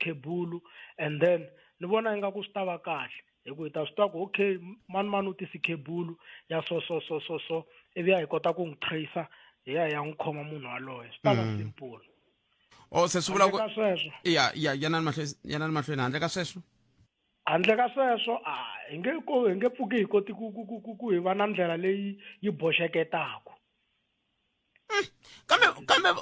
khebulu and then ni vona ingaku swi ta va kahle hi ku hi ta swi tiva ku okay mani u tisi khebulu ya so ivi ya hi kota ku n'wi tracer hi ya n'wi khoma munhu waloye swi ta va simple se swi vula ku sweswo yana ni mahlweni handle ka sweswo hi nge pfuki hi koti ku hi va na ndlela leyi yi boxeketaka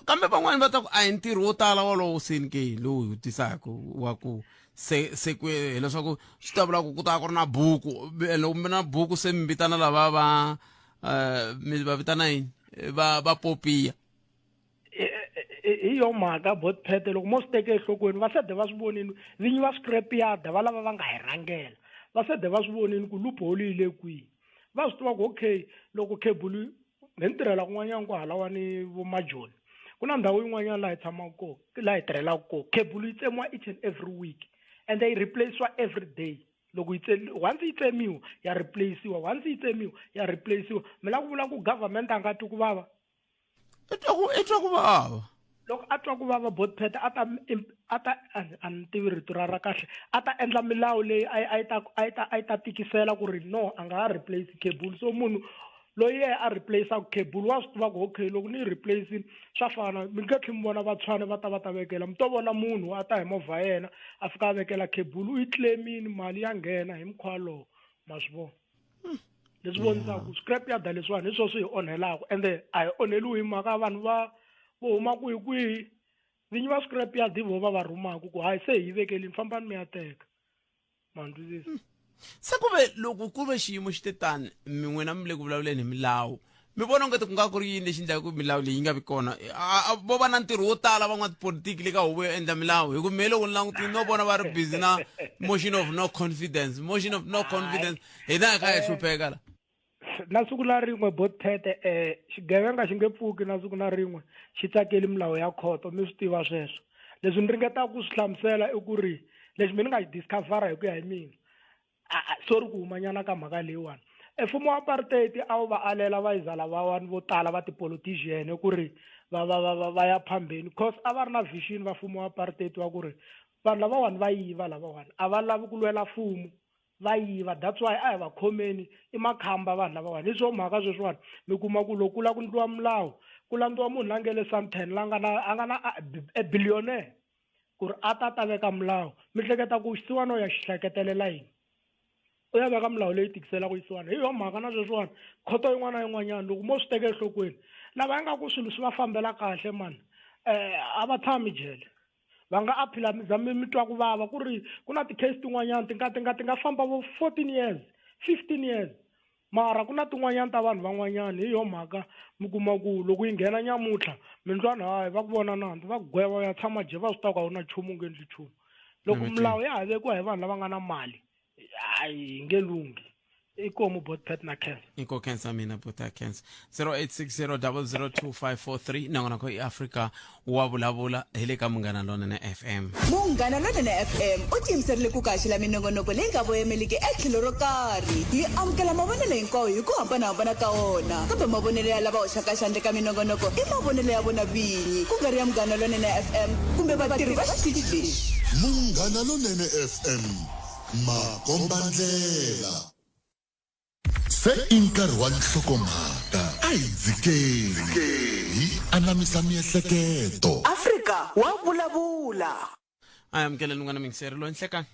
kambe van'wani va ta ku a hi ntirho wo tala wolowo seni ke lowu hi tisaka wa ku se ku hileswaku swi ta vula ku ta ku ri na buku loko mi na buku se mi vitana lava mi va vitana yini va popiya hi yo mhaka botpet loko mo swi teke enhlokweni va sede va swi vonini vinyi va scrapyard va lava va nga hi rhangela va sede va swi vonini ku loophole yi le kwihi va swi tiva ku okay loko khebulu ni tirhela kun'wanyana ku halawani vo majoni ku na ndhawu yin'wanyana laha hi tshamaka kona laha hi tirhelaka kona khebulu yi tsemiwa each and every week and yi replacewa every day loko once yi tsemiwa ya replacewa once yi tsemiwa ya replacewa mi lava ku vula ku government a nga twi ku vava i twa ku vava loko a twa ku vava botpet a ta a ni tivi rito ra kahle a ta endla milawu leyi a yi ta tikisela ku ri no a nga ha replace cable so munhu loyi yena a replaceaka cable wa swi tiva ku okay loko ni yi replace swa fana mi nge tlhela mi vona vatshwane va ta vekela mi to vona munhu a ta hi movha yena a fika a vekela cable u yi claimini mali ya nghena hi mukhuva lowu ma swi vona leswi vonisaka ku scrapyard leswiwani hi swona swi hi onhelaka ende a hi onheliwi hi mhaka vanhu vo huma kwihi vinyi va scrapyard hi vo va rhumaka ku hayi se hi vekelini fambani mi ya teka ma ni twisisa se ku ve loko ku ve xiyimo xi te tani mi n'wina mi le ku vulavuleni hi milawu mi vona ngati ku nga ku ri yini lexi endlaka ku milawu leyi yi nga vi kona vo va na ntirho wo tala van'watipolitiki le ka huvo yo endla milawu hi ku me loko ni langutini no vona va ri busy na motion of no confidence hina hi kha hi hlupheka la na siku na rin'we botpete xigevenga xi nge pfuki na siku na rin'we xi tsakeli milawu ya khoto mi swi tiva sweswo leswi ni ringetaka ku swi hlamusela i ku ri lexi mi ni nga xi discovera hi ku ya hi mina sorry ku humanyana ka mhaka leyiwani mfumo wa apartheid a wu va alela vayizala lavawani vo tala va tipolotician ku ri va ya phambeni cause a va ri na vision va mfumo wa apartheid wa ku ri vanhu lavawani va yiva lavawani a va lavi ku lwela mfumo va yiva that's why a hi va khomeni i makhamba vanhu lavawani hi swo mhaka sweswiwani mi kuma ku loko ku la ku ndliwa milawu ku landziwa munhu la nge le Sandton la a nga na a billionaire ku ri a ta veka milawu mi hleketa ku xisiwana ya xi hleketelela yini u ya veka milawu leyi tikisela ku yisiwana hi yo mhaka na sweswiwani khoto yin'wana na yin'wanyana loko mo swi teke enhlokweni lava yi nga ku swilo swi va fambela kahle mani a va tshami jele va nga aphila mi twa ku vava ku ri ku na ti-case tin'wanyana ti nga famba vo 14 years 15 years mara ku na tin'wanyana ta vanhu van'wanyana hi yo mhaka mi kuma ku loko yi nghena nyamutlha mindzwana hayi va ku vona nandzu va gweva va ya tshama je va swi tiva ku a wu na nchumu nge endli nchumu loko milawu ya ha vekiwa hi vanhu lava nga na mali hayi nge lungi ikomu bot pet na cancer iko cancer mina buta cancer 0860002543 nangona ko iAfrica wa vulavula hi le ka Munghana Lonene FM. Munghana Lonene FM u tiyimiserile ku kaxila minongonoko leyi nga voyameliki etlhelo ro karhi hi amukela mavonelo hinkwawo hi ku hambanahambana ka wona kambe mavonelo ya lava hoxaka xandla ka minongonoko i mavonelo ya vona vinyi ku nga ri ya Munghana Lonene FM kumbe vatirhi va xitichi lexi. Munghana Lonene FM makombandlela se inkarhi wa nhlokomhaka a hi dzikeli hi anamisa miehleketo. Afrika wa vulavula. Aya amukela Lungwana Mingiseri lo nhlekani.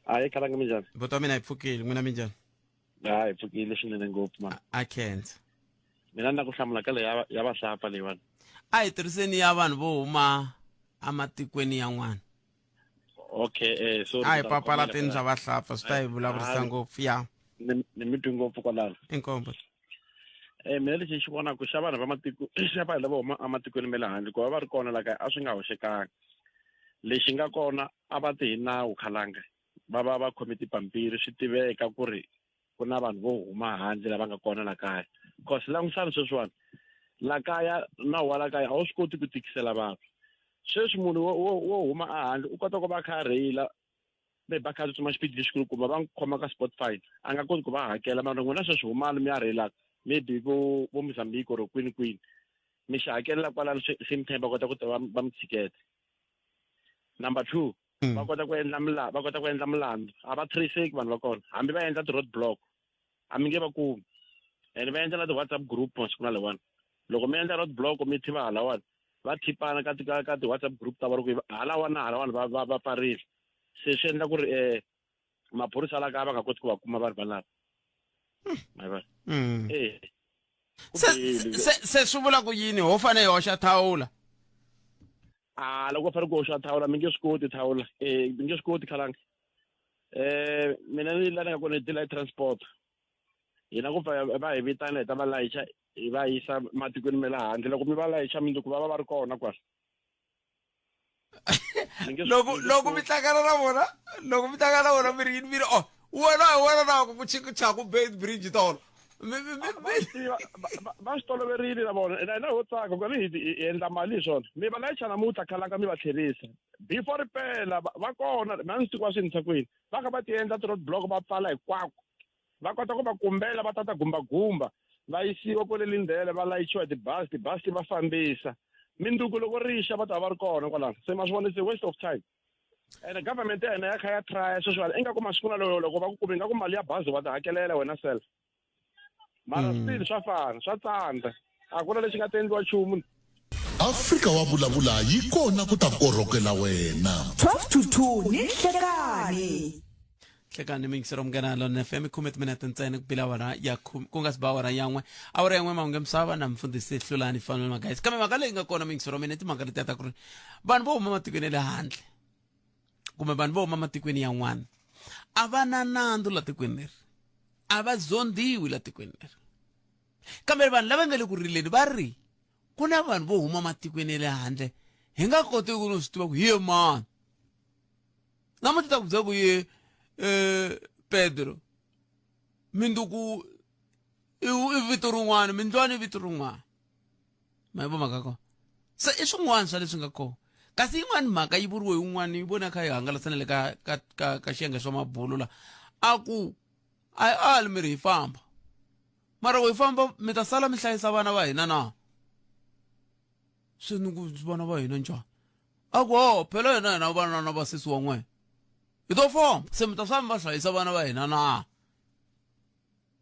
Hayi khalanga minjani? Buta mina ipfukile n'wina minjani? Hayi pfukile swinene ngopfu ma. I can't. Mina na ku hlamula ka leyi ya vahlapa leyiwani. A hi tirhiseni ya vanhu vo huma amatikweni yan'wana. Okay so A hi papalateni bya vahlapa swi ta hi vulavurisa ngopfu ya. ni mi twi ngopfu kwalano. Inkombo. Mina lexi xi vona ku xa vanhu va matiko xa vanhu lava huma ematikweni ma le handle ku va ri kona la kaya a swi nga hoxekanga. Lexi nga kona a va ti hi nawu khalanga va khome tipampiri swi tiveka ku ri ku na vanhu vo huma handle lava nga kona la kaya because langutisani sweswiwani la kaya nawu wa la kaya a wu swi koti ku tikisela vanhu sweswi munhu wo huma ehandle u kota ku va kha a rheyila ba kha tsutsuma xipidi lexikulukumba va n'wi khoma ka sport fine a nga koti ku va hakela mara n'wina sweswi humani mi ya rheyilaka maybe vo Mozambique or kwini mi xi hakelela kwalano same time va kota ku va mi tshiketa. Number 2 va kota ku endla milandzu a va traceki vanhu va kona hambi va endla ti-road block a mi nge va kumi and va endla na ti-WhatsApp group masiku na lewani loko mi endla road block mi thiva halawani va thipana ka ti-WhatsApp group ta va ri ku halawani na halawani va parile se swi endla ku ri maphorisa la kaya va nga koti ku va kuma vanhu valava ma vona se swi vula ku yini ho fane hi hoxa thawula loko va fanele ku hoxa thawula mi nge swi koti thawula mi nge swi koti khalanga mina ni la nga kona delay transport hina ku va hi vitana hi ta va layicha hi va yisa matikweni ma le handle loko mi va layicha mindzuku va va ri kona kwala loko mi hlangana na vona mi ri yini mi ri wena na ku chaku bridge tolo va swi toloverile na vona na ho tsaka ku hi endla mali hi swona mi va layicha namuntlha khalanga mi va tlherisa before pela va kona mina ni swi tikiwa swi ndlisa kwini va kha va ti endla ti-road block va pfala hinkwako va kota ku va kumbela va tata gumbagumba va yisiwa kwale lindele va layichiwa tibasi ti va fambisa mindzuku loko rixa va ta va ri kona kwalano se ma swi vona se waste of time and government ya hina ya kha ya trya sweswiwani ingaku masiku na loko va ku kumi ingaku mali ya bazi va ta hakelela wena self mara still swa fana swa tsandza a ku na lexi nga ta endliwa nchumu. Afrika wa vulavula yi kona ku ta korhokela wena 12 to 2 ni nhlekani. Nhlekani Mingiseri Munghana Lonene FM 10 minute ntsena ku bila wara ya ku nga siba wara yan'we awara yan'we mahungu misava na mfundhisi Hlulani Fanele guys kambe mhaka leyi nga kona Mingiseri mina timhaka leti ta ku ri vanhu vo huma matikweni le handle kumbe vanhu vo huma matikweni yan'wana a va na nandzu la tikweni leri a va zondiwi la tikweni leri kambe vanhu lava nga le ku rileni va ri ku na vanhu vo huma matikweni le handle hi nga koti ku swi tiva ku hi mani namuntlha ta ku byela ku ye Pedro mindzuku i vito rin'wana mindlwana i vito rin'wana ma yi vo mhaka kona se i swin'wana swa leswi nga kona kasi yin'wana mhaka yi vuriwe hi un'wana yi vona kha yi hangalasana le ka xiyenge swa mabulu la a ku a yi ali mi ri hi famba mara hi famba mi ta sala mi hlayisa vana va hina na se ni ku vana va hina njhani a ku phela hina vana na vasesi wa n'wena hi to famba se mi ta sala mi va hlayisa vana va hina na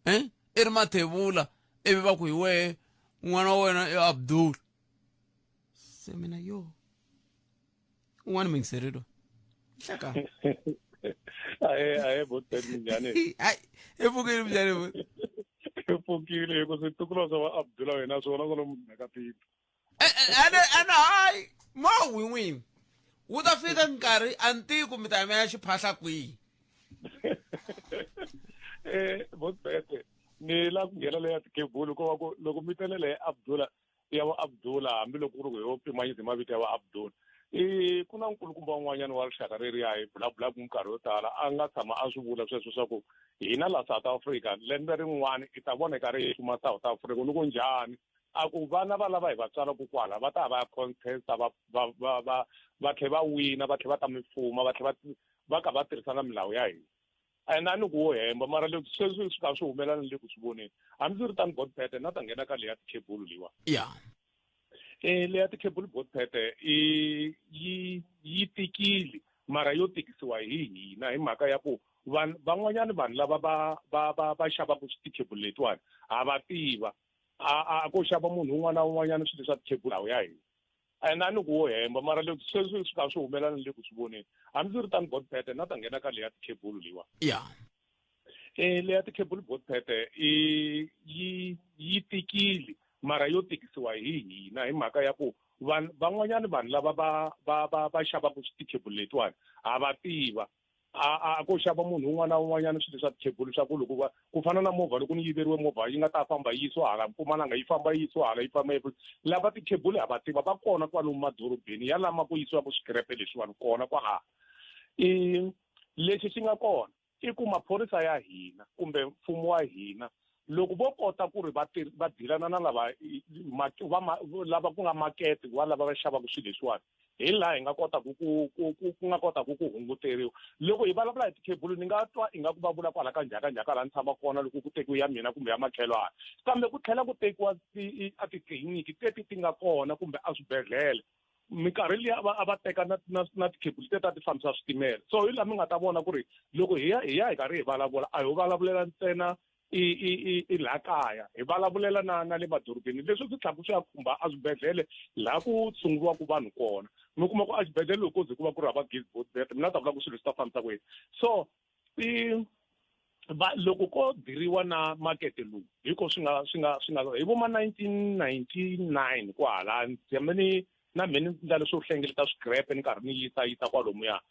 i ri mathevula ivi va ku hi wehe n'wana wa wena i Abdul se mina yo un'wana Mingiseri lo hlekani ahe botpet minjhani hayi epfukile mjani epfukile hikuva switukulo swa va Abdullah wena swona ku lomu nakapita ane hayi mo win'wini wu ta fika nkarhi antiku mi ta yimela xiphahla kwihi botpet ni la ku nghena leya tikebulu ko va ku loko mi tele leya Abdullah ya va Abdullah hambiloko ku ri ku hi yo pimanyisa mavito ya va Abdullah ku na nkulukumba wun'wanyana wa rixaka reriya hi bulabulaka minkarhi yo tala a nga tshama a swi vula sweswo swa ku hina la South Africa lembe rin'wana i ta vona i karhi hi xuma South Africa ni ku njhani a ku vana va lava hi va tswalaka kwala va ta va ya contesta va tlhe va wina va tlhe va ta mi fuma va tlhe va ka va tirhisana milawu ya hina a ni ku wo hemba mara leswi sweswi swi ka swi humelana le ku swi voneni hambi swi ri tani botpet na ta nghena ka leya tikhebulu liwa ya leya tikhebulu botpet yi tikile mara yo tikisiwa hi hina hi mhaka ya ku van'wanyana vanhu lava va xavaka tikhebulu letiwani ha va tiva a ko xava munhu un'wana na un'wanyana swilo swa tikhebulu lawu ya hina a ni ku wo hemba mara leswi sweswi swi ka swi humelana le ku swi voneni hambi swi ri tani botpet na ta nghena ka leya tikhebulu liwa ya leya tikhebulu botpet yi tikile mara yo tikisiwa hi hina hi mhaka ya ku van'wanyana vanhu lava va xavaka tikhebulu letiwani ha va tiva a ko xava munhu un'wana na un'wanyana swilo swa tikhebulu swa ku loko ku fana na movha loko ni yiveriwe movha yi nga ta famba yi yisiwa hala Mpumalanga yi famba yi yisiwa hala yi famba lava tikhebulu ha va tiva va kona kwalomu madorobeni ya lama ku yisiwaka swikerepe leswiwani kona kwahala lexi xi nga kona i ku maphorisa ya hina kumbe mfumo wa hina loko vo kota ku ri va dilana na lava ku nga makete wa lava va xavaka swilo leswiwani hi laha hi nga kotaku ku nga kotaku ku hunguteriwa loko hi vulavula hi tikhebulu ni nga twa i nga ku va vula kwala ka njhakanjhaka laha ni tshama kona loko ku tekiwa ya mina kumbe ya makhelwana kambe ku tlhela ku tekiwa a titliliniki teti ti nga kona kumbe a swibedhlele minkarhi leyi a va teka na tikhebulu teti a ti fambisa switimela so hi laha mi nga ta vona ku ri loko hi ya hi karhi hi vulavula a hi vulavulela ntsena i laha kaya hi vulavulela na le madorobeni leswi swi tlhaku swi ya khumba a swibedhlele laha ku tshunguriwaka vanhu kona mi kuma ku a xibedhlele loko ze ku va ku ri hava gizbotbet mina ta vula ku swilo swi ta fambisa kwini so loko ko diriwa na makete lowu hiko swi nga hi vo ma 1999 kwahala jamani na mina ndla leswo hlengeleta swikrep ni karhi ni yisa kwalomuya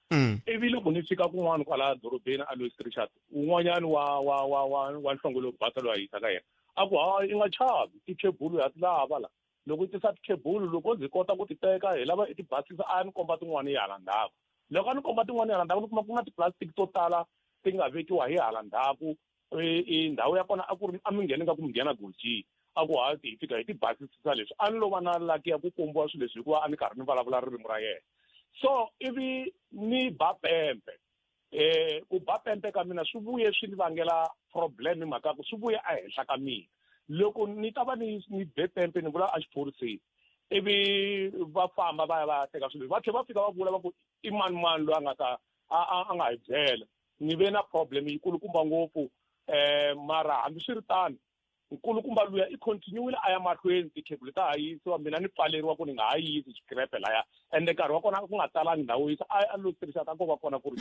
ivi loko ni fika kun'wana kwala dorobeni a Louis Richard un'wanyana wa nhlongo lowu basa lowu a yisa ka yena a ku hayi i nga chavi tikhebulu ya ti lava la loko i tisa tikhebulu loko ndzi kota ku ti teka hi lava i ti basisa a ni komba tin'wana hi hala ndzhaku loko a ni komba tin'wana hi hala ndzhaku ni kuma ku nga tiplastic to tala ti nga vekiwa hi hala ndzhaku ndhawu ya kona a mi ngheni nga ku mi nghena goji a ku hayi hi fika hi ti basisisa leswi a ni lo va na laki ya ku kombiwa swilo leswi hikuva a ni karhi ni vulavula ririmi ra yena so ivi ni ba pempe ku ba pempe ka mina swi vuye swi ni vangela problem hi mhaka ku swi vuye ehenhla ka mina loko ni ta va ni be pempe ni vula a xiphoriseni ivi va famba va ya va ya teka swilo va tlhela va fika va vula va ku i mani loyi a nga hi byela ni ve na problem yikulukumba ngopfu mara hambi swi ri tano nkulukumba luya i continuile a ya mahlweni tikhebulu ta ha yisiwa mina ni pfaleriwa ku ni nga ha yisi xikerepe laya ende nkarhi wa kona ku nga talangi ndhawu yisa a lo tirhisaka ko va kona ku ri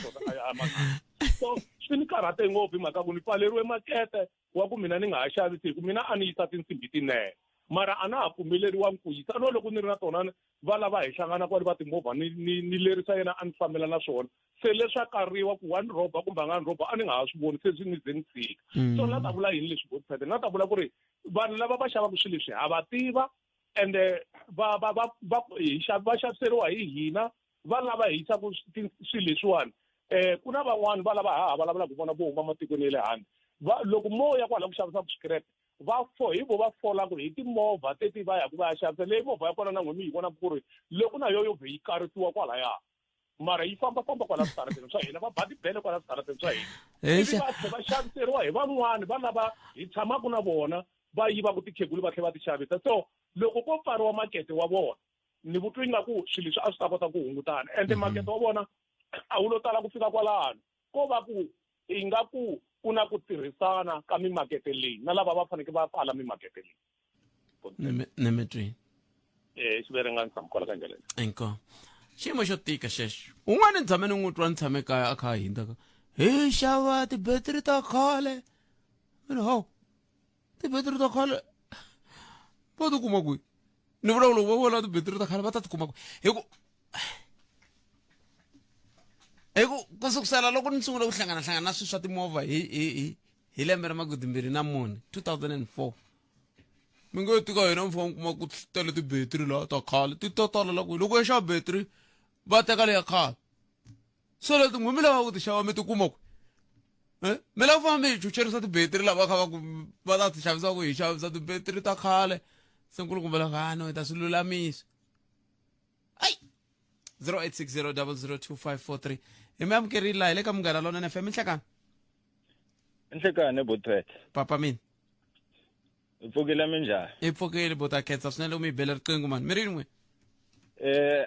so swi ni karhate ngopfu hi mhaka ku ni pfaleriwe makete wa ku mina ni nga ha xavisi hi ku mina a ni yisa tinsimbi tinene mara a na ha pfumeleriwangi ku yisa no loko ni ri na tona va lava hi hlangana kwale va timovha ni lerisa yena a ni fambela na swona se leswi a kariwa ku wa ni roba kumbe a nga ni roba a ni nga ha swi voni se swi ni ze ni tshika so na ta vula yini leswi botpet na ta vula ku ri vanhu lava va xavaka swilo leswi ha va tiva ende va xaviseriwa hi hina va lava hi yisaku swilo leswiwani ku na van'wani va lava ha vulavulaka vona vo huma matikweni ya le handle loko mo ya kwala ku xavisaka swikirepe hi vo va fola ku ri hi timovha teti va yaku va ya xavisa leyi movha ya kona na n'wina yi vonaka ku ri loko na yo vhe yi karisiwa kwalaya mara yi fambafamba kwala switarateni swa hina va ba tibele kwala switarateni swa hina ivi va tlhe va xaviseriwa hi van'wani va lava hi tshamaka na vona va yivaku tikhebulu va tlhe va ti xavisa so loko ko pfariwa makete wa vona ni vutwi ingaku swilo leswi a swi ta kota ku hungutana ende makete wa vona a wu lo tala ku fika kwalano ko va ku ingaku ku na ku tirhisana ka mimakete leyi na lava va faneke va pfala mimakete leyi ni mi twini xivere nga ni tshama kwala ka ndlela inko xiyimo xo tika xexo un'wana ni tshame ni n'wi twa ni tshame kaya a kha a hindza ka hi xava tibetiri ta khale ho tibetiri ta khale va ti kuma kwihi ni vulavula va vona tibetiri ta khale va ta ti kuma kwihi hi ku kusukusela loko ni sungula ku hlanganahlangana na swilo swa timovha hi lembe ra 2004 mi ngo tika hina mfana kuma ku tele tibetiri laha ta khale ti to tala la ku loko ya xava betiri va teka leya khale so leti n'wimi lava ku ti xava mi ti kuma kwihi mi lava ku famba mi hi chucherisa tibetiri lava kha va ta ti xavisa ku hi xavisa tibetiri ta khale se nkulukumba laka no hi ta swi lulamisa ai 0860002543 hi mi amukerile laha hi le ka Munghana Lonene FM nhlekani Nhlekani Bothwet. papa mina U pfukile minjhani? i pfukile bota khetsa swinene loko mi hi bela riqingho mani mi ri n'we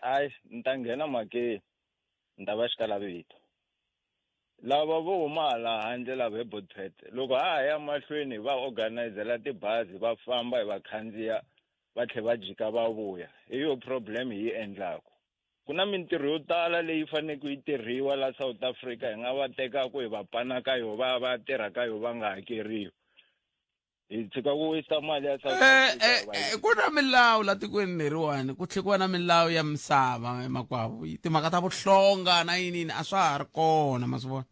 Hayi ni ta nghena makeni. Ni ta va xikalavito. Lava vo huma hala handle lava hi Bothwet. Loko ha ya mahlweni va organizela tibazi va famba hi vakhandziya va tlhe va jika va vuya. Hi yo problem hi endlaku. Ku na mintirho yo tala leyi fanele ku yi tirhiwa la South Africa hi nga va tekaku hi va pana ka yo va tirha ka yo va nga hakeriwi. Hi tshika ku wisa mali ya South Africa. Ku na milawu la tikweni leriwani ku tlhela ku va na milawu ya misava makwavo timhaka ta vuhlonga na yinini a swa ha ri kona ma swi vona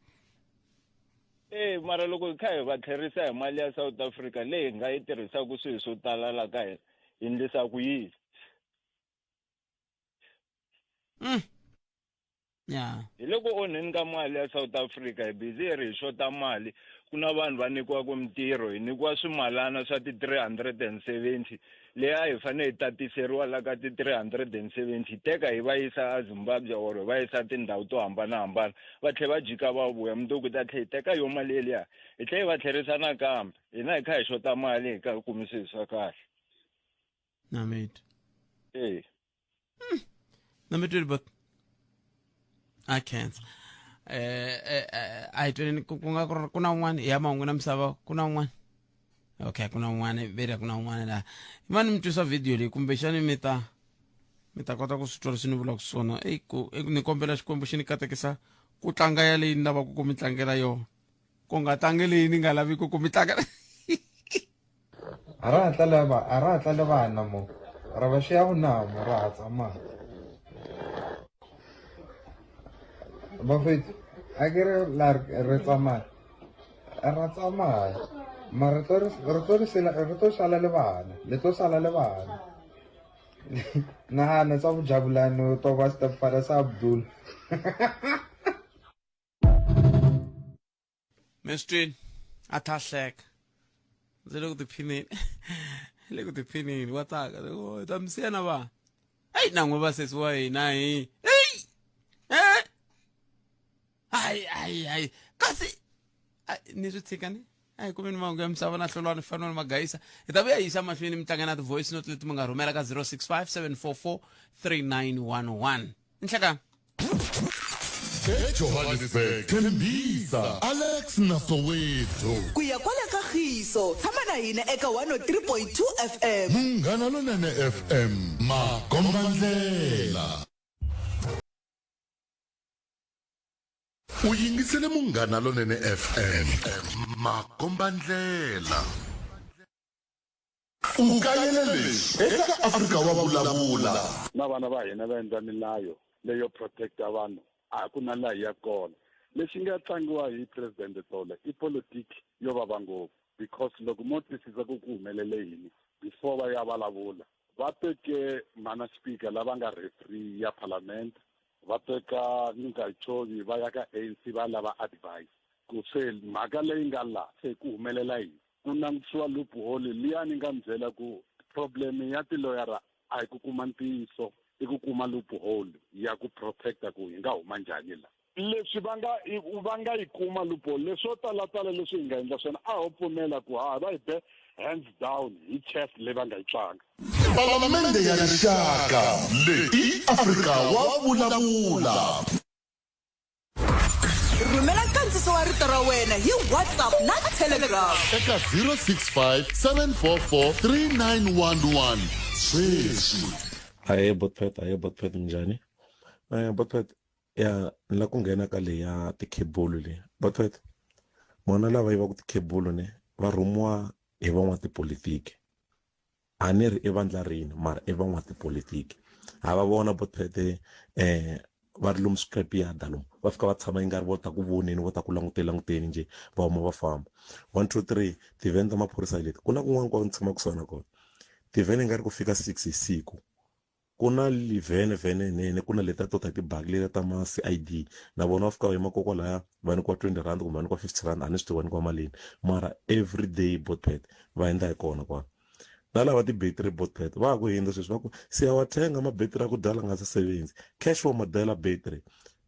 Mara loko hi kha hi va tlherisa hi mali ya South Africa leyi hi nga yi tirhisaku swilo swo tala la ka hina hi endlisa ku yini ya hi loko onheni ka mali ya South Africa hi busy hi ri hi xota mali ku na vanhu va nyikiwaku mintirho hi nyikiwa swimalana swa ti-370 leyi a hi fanele hi tatiseriwa la ka ti-370 hi teka hi va yisa a Zimbabwe or hi va yisa tindhawu to hambanahambana va tlhela va jika va vuya mundzuku ta tlhela hi teka yo mali yeliya hi tlhela hi va tlherisa nakambe hina hi kha hi xota mali hi ka kumisisa kahle na mate na mi twile but I can't a hi tweleni ku nga ku na un'wana ya mahungu na misava ku na un'wana okay ku na un'wana vera ku na un'wana laha i mani mi twisa video leyi kumbexani mi ta kota ku swi twa leswi ni vulaka swona ni kombela xikwembu xi ni katekisa ku tlanga ya leyi ni lavaka ku mi tlangela yona ku nga tlangi leyi ni nga laviki ku mi tlangela a ra hatla le vana mo ra va xiya vunamo ra ha tsamaka Bafethu a ke re la re tsamaya ra tsamaya mara re to sala le bana le to sala le bana nahana tsa bujabulano to ba stepfather sa Abdul Mestrin atahleka zelo kutiphini le kutiphini wataka tamsiyana ba hey nangwe ba sesiwa yina hey ai kasi ni swi tshikani ai kumeni mahungu ya misava na hlolwana fanele magayisa hi ta vuya yisa mahlweni mi tlanga na ti-voice note leti mi nga rhumela ka 0657443911 nhlekani eJohannesburg Tembisa Alex Nasowetho ku ya kwale ka Khiso tshama na hina eka 103.2 FM Munghana Lonene FM Makombandlela uyingisele Munghana Lonene FM Makombandlela ukayelele eka Afrika wa vulavula na vana va hina va endla milayo leyo protect vanhu a ku na laha ya kona lexi nga tlangiwa hi president Tole i politics yo vava ngopfu because loko mo twisisa ku humelele yini before va ya vulavula va teke mana speaker lava nga referee ya parliament va teka Nkachovi va ya ka ANC va lava advice ku se mhaka leyi nga la se ku humelela yini ku langutiwa loophole liya ni nga byela ku problem ya tiloyara a hi ku kuma ntiyiso i ku kuma loophole ya ku protecta ku hi nga huma njhani la leswi va nga yi kuma loophole leswo talatala leswi hi nga endla swona a ho pfumela ku va hi be hands down hi chest leyi va nga yi tlanga Palamende ya rixaka leyi Afrika wa vulavula rhumela nkandziso wa rito ra wena hi WhatsApp na Telegram eka 065 744 3911 sweswi Haye Bothwet njani? Botpet ya ni la ku nghena ka leyi ya tikhebulu leyi Botpet mona lava yivaku tikhebulu ne va rhumiwa hi van'watipolitiki a ni ri i vandla rini mara i van'watipolitiki ha va vona Botpet va ri lomu scrap yard lomu va fika va tshama yi nga ri vo ta ku voneni vo ta ku languteni njhe va huma va famba 1 2 3 tivhene ta maphorisa leti ku na kun'wana kwa ni tshamaka swona kona tivhene nga ri ku fika 6 hi siku ku na vhene nene ku na leta to ta tibagi leta ta ma CID na vona va fika va yima kokwalaya va nyikiwa 20 rand kumbe va nyikiwa 50 rand a ni swi tivi va nyikiwa malini mara every day Botpet va endla hi kona kwala na lava ti-battery Botpet va ha ku hindza sweswi va ku se ya wa thenga ma-battery ya ku dala nga se sevenzi cash wa madela battery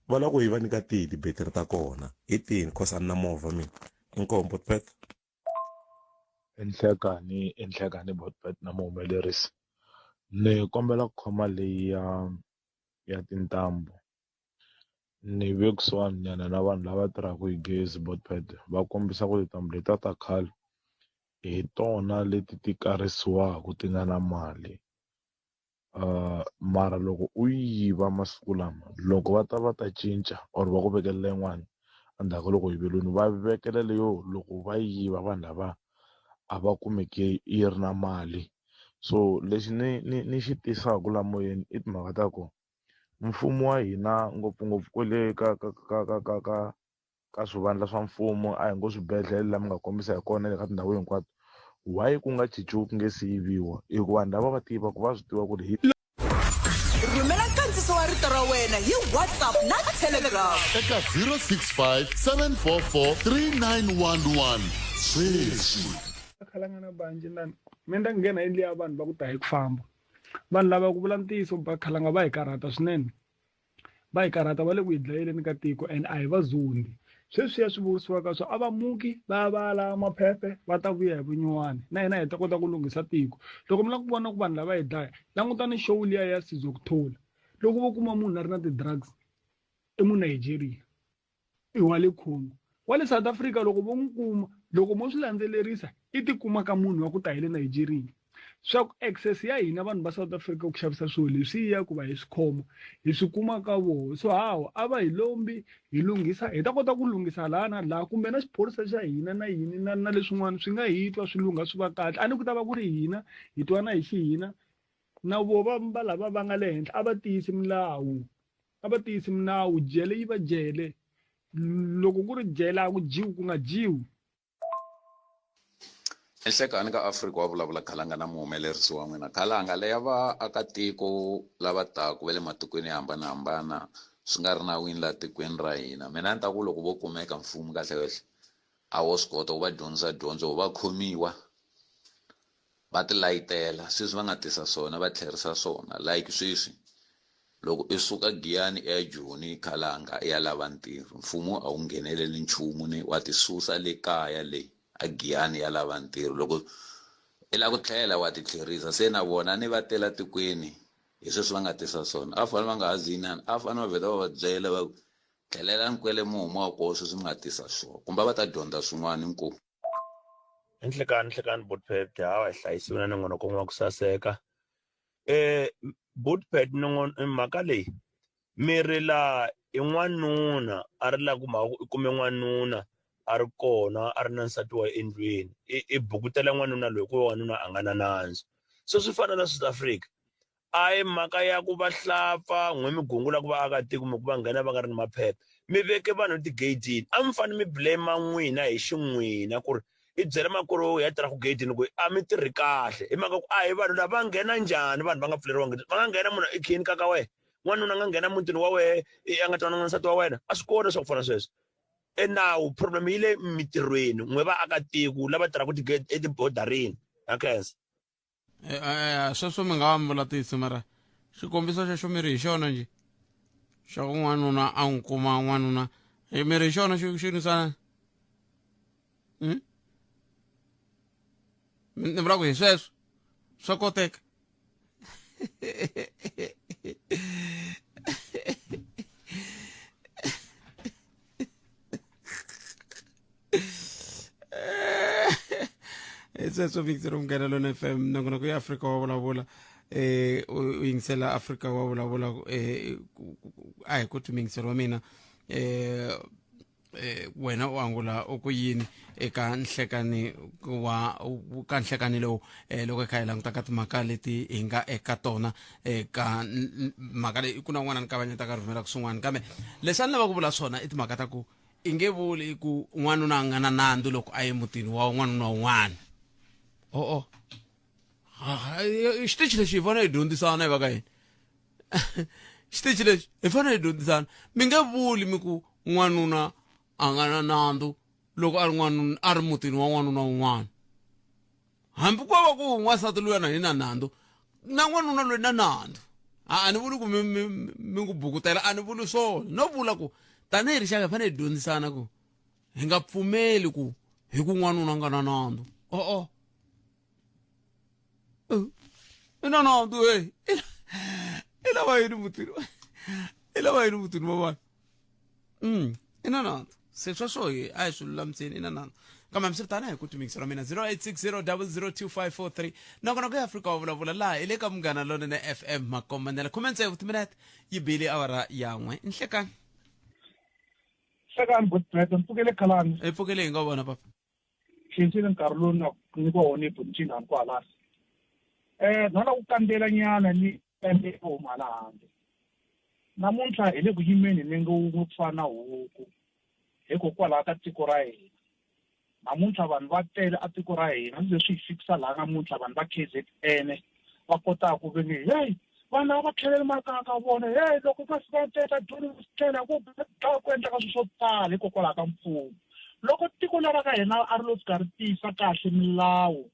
va lava ku hi va nyika tihi ti-battery ta kona hi tini cause a ni na movha mina inkomo Botpet enhlekani Botpet na muhumelerisi ni kombela ku khoma leyi ya tintambu ni ve kusuhani nyana na vanhu lava tirhaka hi gezi Botpet va kombisa ku tintambu letiya ta khale hi tona leti ti karisiwaku ti nga na mali mara loko u yiva masiku lama loko va ta cinca or va ku vekela yin'wana endzhaku loko yivelweni va vekela leyo loko va yiva vanhu lava a va kumeki yi ri na mali so lexi ni xi tisaka la moyeni i timhaka ta ku mfumo wa hina ngopfungopfu kwele ka swivandla swa mfumo a hi ngo swibedhlele lama nga kombisa hi kona le ka tindhawu hinkwato why ku nga cinciwi ku nge si yiviwa hikuva vanhu lava va tiva ku va swi tiva ku ri rhumela nkandziso wa rito ra wena hi WhatsApp na Telegram eka 065 744 3911 sweswi khalangana banji ndani mina nghena endli ya vanhu va ku ta hi ku famba vanhu lava ku vula ntiyiso ba khalanga va hi karhata swinene va hi karhata va le ku hi dlayeleni ka tiko and a hi va zundi sweswiya swi vurisiwaka swo a va muki va vala maphephe va ta vuya hi vunyuwani na hina hi ta kota ku lunghisa tiko loko mi lava ku vona ku vanhu lava hi dlaya langutani show liya ya Sizwe Kuthula loko vo kuma munhu a ri na ti-drugs i mu-Nigeria i wa le Congo wa le South Africa loko vo n'wi kuma loko mo swi landzelerisa i tikuma ka munhu wa ku ta hi le Nigeria swa ku access ya hina vanhu va South Africa ku xavisa swilo leswiya ku va hi swi khoma hi swi kuma ka vona so hawa a va hi lombi hi lunghisa hi ta kota ku lunghisa laha laha kumbe na xiphorisa xa hina na yini na leswin'wana swi nga hi twa swi lungha swi va kahle a ni ku ta va ku ri hina hi twana hi xihina na vo va lava va nga le henhla a va tiyisi milawu jele yi va jele loko ku ri jele a ku jiwi ku nga jiwi enhlekani ka Afrika wa vulavula Khalanga na muhumelerisi wa n'wina Khalanga leya vaakatiko lava taku va le matikweni yo hambanahambana swi nga ri na wini laha tikweni ra hina mina ni ta ku loko vo kumeka mfumo kahlekahle a wo swi kota ku va dyondzisa dyondzo vo va khomiwa va ti layitela sweswi va nga tisa swona va tlherisa swona like sweswi loko i suka Giyani eJoni Khalanga i ya lava ntirho mfumo a wu ngheneleli nchumu ni wa ti susa le kaya le a Giyani ya lava ntirho loko i la ku tlhela wa ti tlherisa se na vona ni va tela tikweni hi sweswi va nga tisa swona a fanele va nga ha zinani a fanele va vheta va va byela va tlhelelani kwele muhuma wa koho sweswi mi nga tisa swona kumbe va ta dyondza swin'wana inkomu Nhlekani Botpet hawa hi hlayisiwile na n'wana kun'wana ku saseka Botpet mhaka leyi miri la i n'wanuna a ri la ku i kume n'wanuna a ri kona a ri na nsati wa endlwini i bukutela n'wanuna loyi ku wanuna a nga na nandzu so swi fana na South Africa a hi mhaka ya ku va hlapfa n'we mi gungula ku va aka tiko ku va nghena va nga ri ni maphepha mi veke vanhu ti-gate-ini a mi fanele mi blame n'wina hi xin'wina ku ri i byela makuru ya tirha ku gate-ini ku a mi tirhi kahle hi mhaka ku a hi vanhu lava nghena njhani vanhu va nga pfuleriwangi va nga nghena munhu ekhini ka wena n'wanuna a nga nghena mutini wa wena a nga twanana na nsati wa wena a swi kona swa ku fana sweswo enawu problem yi le mitirhweni n'we vaakatiko lava tirhaka ti-gate etibodarini ha khensa sweswo mi nga va mbula tisi mara xikombiso xexo mi ri hi xona njhe xa ku n'wanuna a n'wi kuma n'wanuna mi ri hi xona xi nisana ni vula ku hi sweswo swa koteka sweswo Victor Mganelon FM nongonoko ya Afrika wa vulavula u yingisela Africa wa vulavula a hi ku timingiselo wa mina wena u angula ku yini eka nhlekani lowu loko kha hi languta ka timhaka leti hi nga eka tona ka mhaka leyi ku na n'wana ni kavanyetaka rhumela ku swin'wana kambe leswi a ni lava ku vula swona i timhaka ta ku i nge vuli ku n'wanuna a nga na nandzu loko a ye mutini wa n'wanuna wun'wana xitichi lexi hi fanele hi dyondzisana hi va ka yini xitichi lexi hi fanele hi dyondzisana mi nge vuli mi ku n'wanuna a nga na nandzu loko a ri n'wanuna a ri mutini wa n'wanuna wun'wana hambi ko va ku n'wansati loyi na hi na nandzu na n'wanuna loyi na nandzu a ni vuli ku mi ku bukutela a ni vuli swona no vula ku tanihi rixaka hi fanele hi dyondzisana ku hi nga pfumeli ku hi ku n'wanuna a nga na nandzu i na nandzu i lava yini mutini wa vanhu i na nandzu se sweswo a hi swi lulamiseni i na nandzu kambe mi swi ri tana hi ku timikiselo mina 0860002543 nakona ku Africa wa vulavula laha hi le ka Munghana Lonene FM makombandela 16 timinete yi bile awara yan'we nhlekani Botbret mpfukele khalani i pfukele hi nga vona papa khensile nkarhi lowu ni ko hone eponcini hansi kwalani nala ku kambela nyana ni embe huma la handle namuntlha hi le ku yimeni ni ngo wu fana huku hikokwalaho ka tiko ra hina namuntlha vanhu va tele a tiko ra hina leswi hi fikisa laha namuntlha vanhu va KZN va kotaka ku ve nge hey vana va tlheleli makaya ka vona hey loko va fika teta doni tlela ku endleka swilo swo tala hikokwalaho ka mfumo loko tiko leri ka hina a ri lo fika ri tiyisa kahle milawu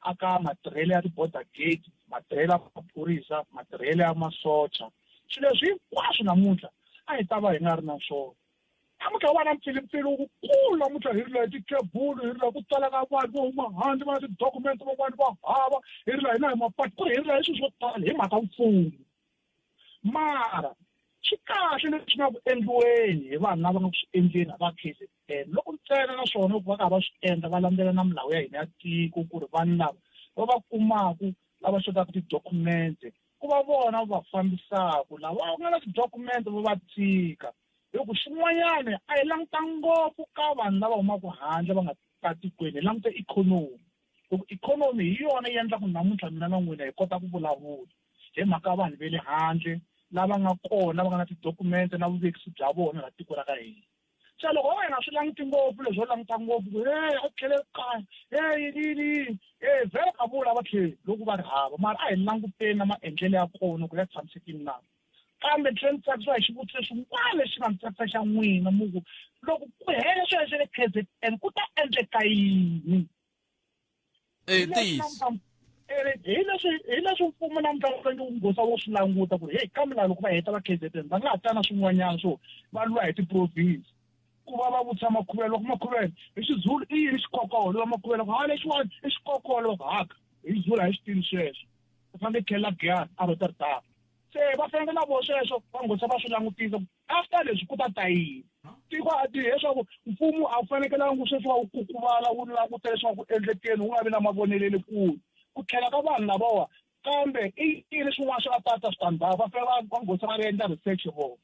aka matirhelo ya ti-border gate matirhelo ya maphorisa matirhelo ya masocha swilo leswi hinkwaswo namuntlha a hi ta va hi nga ri na swona namuntlha va na mpfilimpfili wukulu namuntlha hi ri laha tikebulu hi ri laha ku tsala ka vanhu vo huma handle va na tidokumenti van'wani va hava hi ri laha hina hi mapatu ku ri hi ri laha hi swilo swo tala hi mhaka mfumo mara swi kahle leswi nga ku endliweni hi vanhu lava nga ku swi endleni va KZN loko ntsena na swona loko va karhi va swi endla va landzela na milawu ya hina ya tiko ku ri vanhu lava va kumaka lava xotaka tidokumente ku va vona va fambisaka lava nga na tidokumente va tshika hi ku xin'wanyana a hi languta ngopfu ka vanhu lava humaka handle va nga ta tikweni hi languta ikhonomi loko ikhonomi hi yona yi endlaka namuntlha mina na n'wina hi kota ku vulavula hi mhaka vanhu ve le handle lava nga kona va nga na tidokumente na vuvekisi bya vona la tiko ra ka hina se loko va nga swi languti ngopfu leswo languta ngopfu ku a tlhele kaya yini vhele ka vula va tlheli loko va ri hava mara a hi languteni na maendlelo ya kona ku ya tshamisekini na kambe tlhela ni tsakisiwa hi xivutiso xin'wana lexi nga ni tsakisa xa n'wina muku loko ku hela swilo swa le KZN ku ta endleka yini hi leswi mfumo na mutlangi wu nghosa wo swi languta ku ri hey kambe laha loko va heta va KZN va nga ha ta na swin'wanyana swo va lwa hi ti-province ku va va vutisa makhuvelo loko makhuvelo hi xizulu i yini xikokolo va makhuvelo ku lexiwani i xikokolo va haka hi zula hi xitini sweswo ku fanele khela giyani a Rotterdam se va fanele na vo sweswo va nghosa va swi langutisa after leswi ku ta yini tiko a tihi leswaku mfumo a wu fanekelanga sweswi wa wu kukuvala wu languta leswaku endlekeni wu nga vi na mavoneleli kulu ku tlhela ka vanhu lavawa kambe i yini swin'wana swi nga tata switandzhaku va fanele va nghosa va endla research vona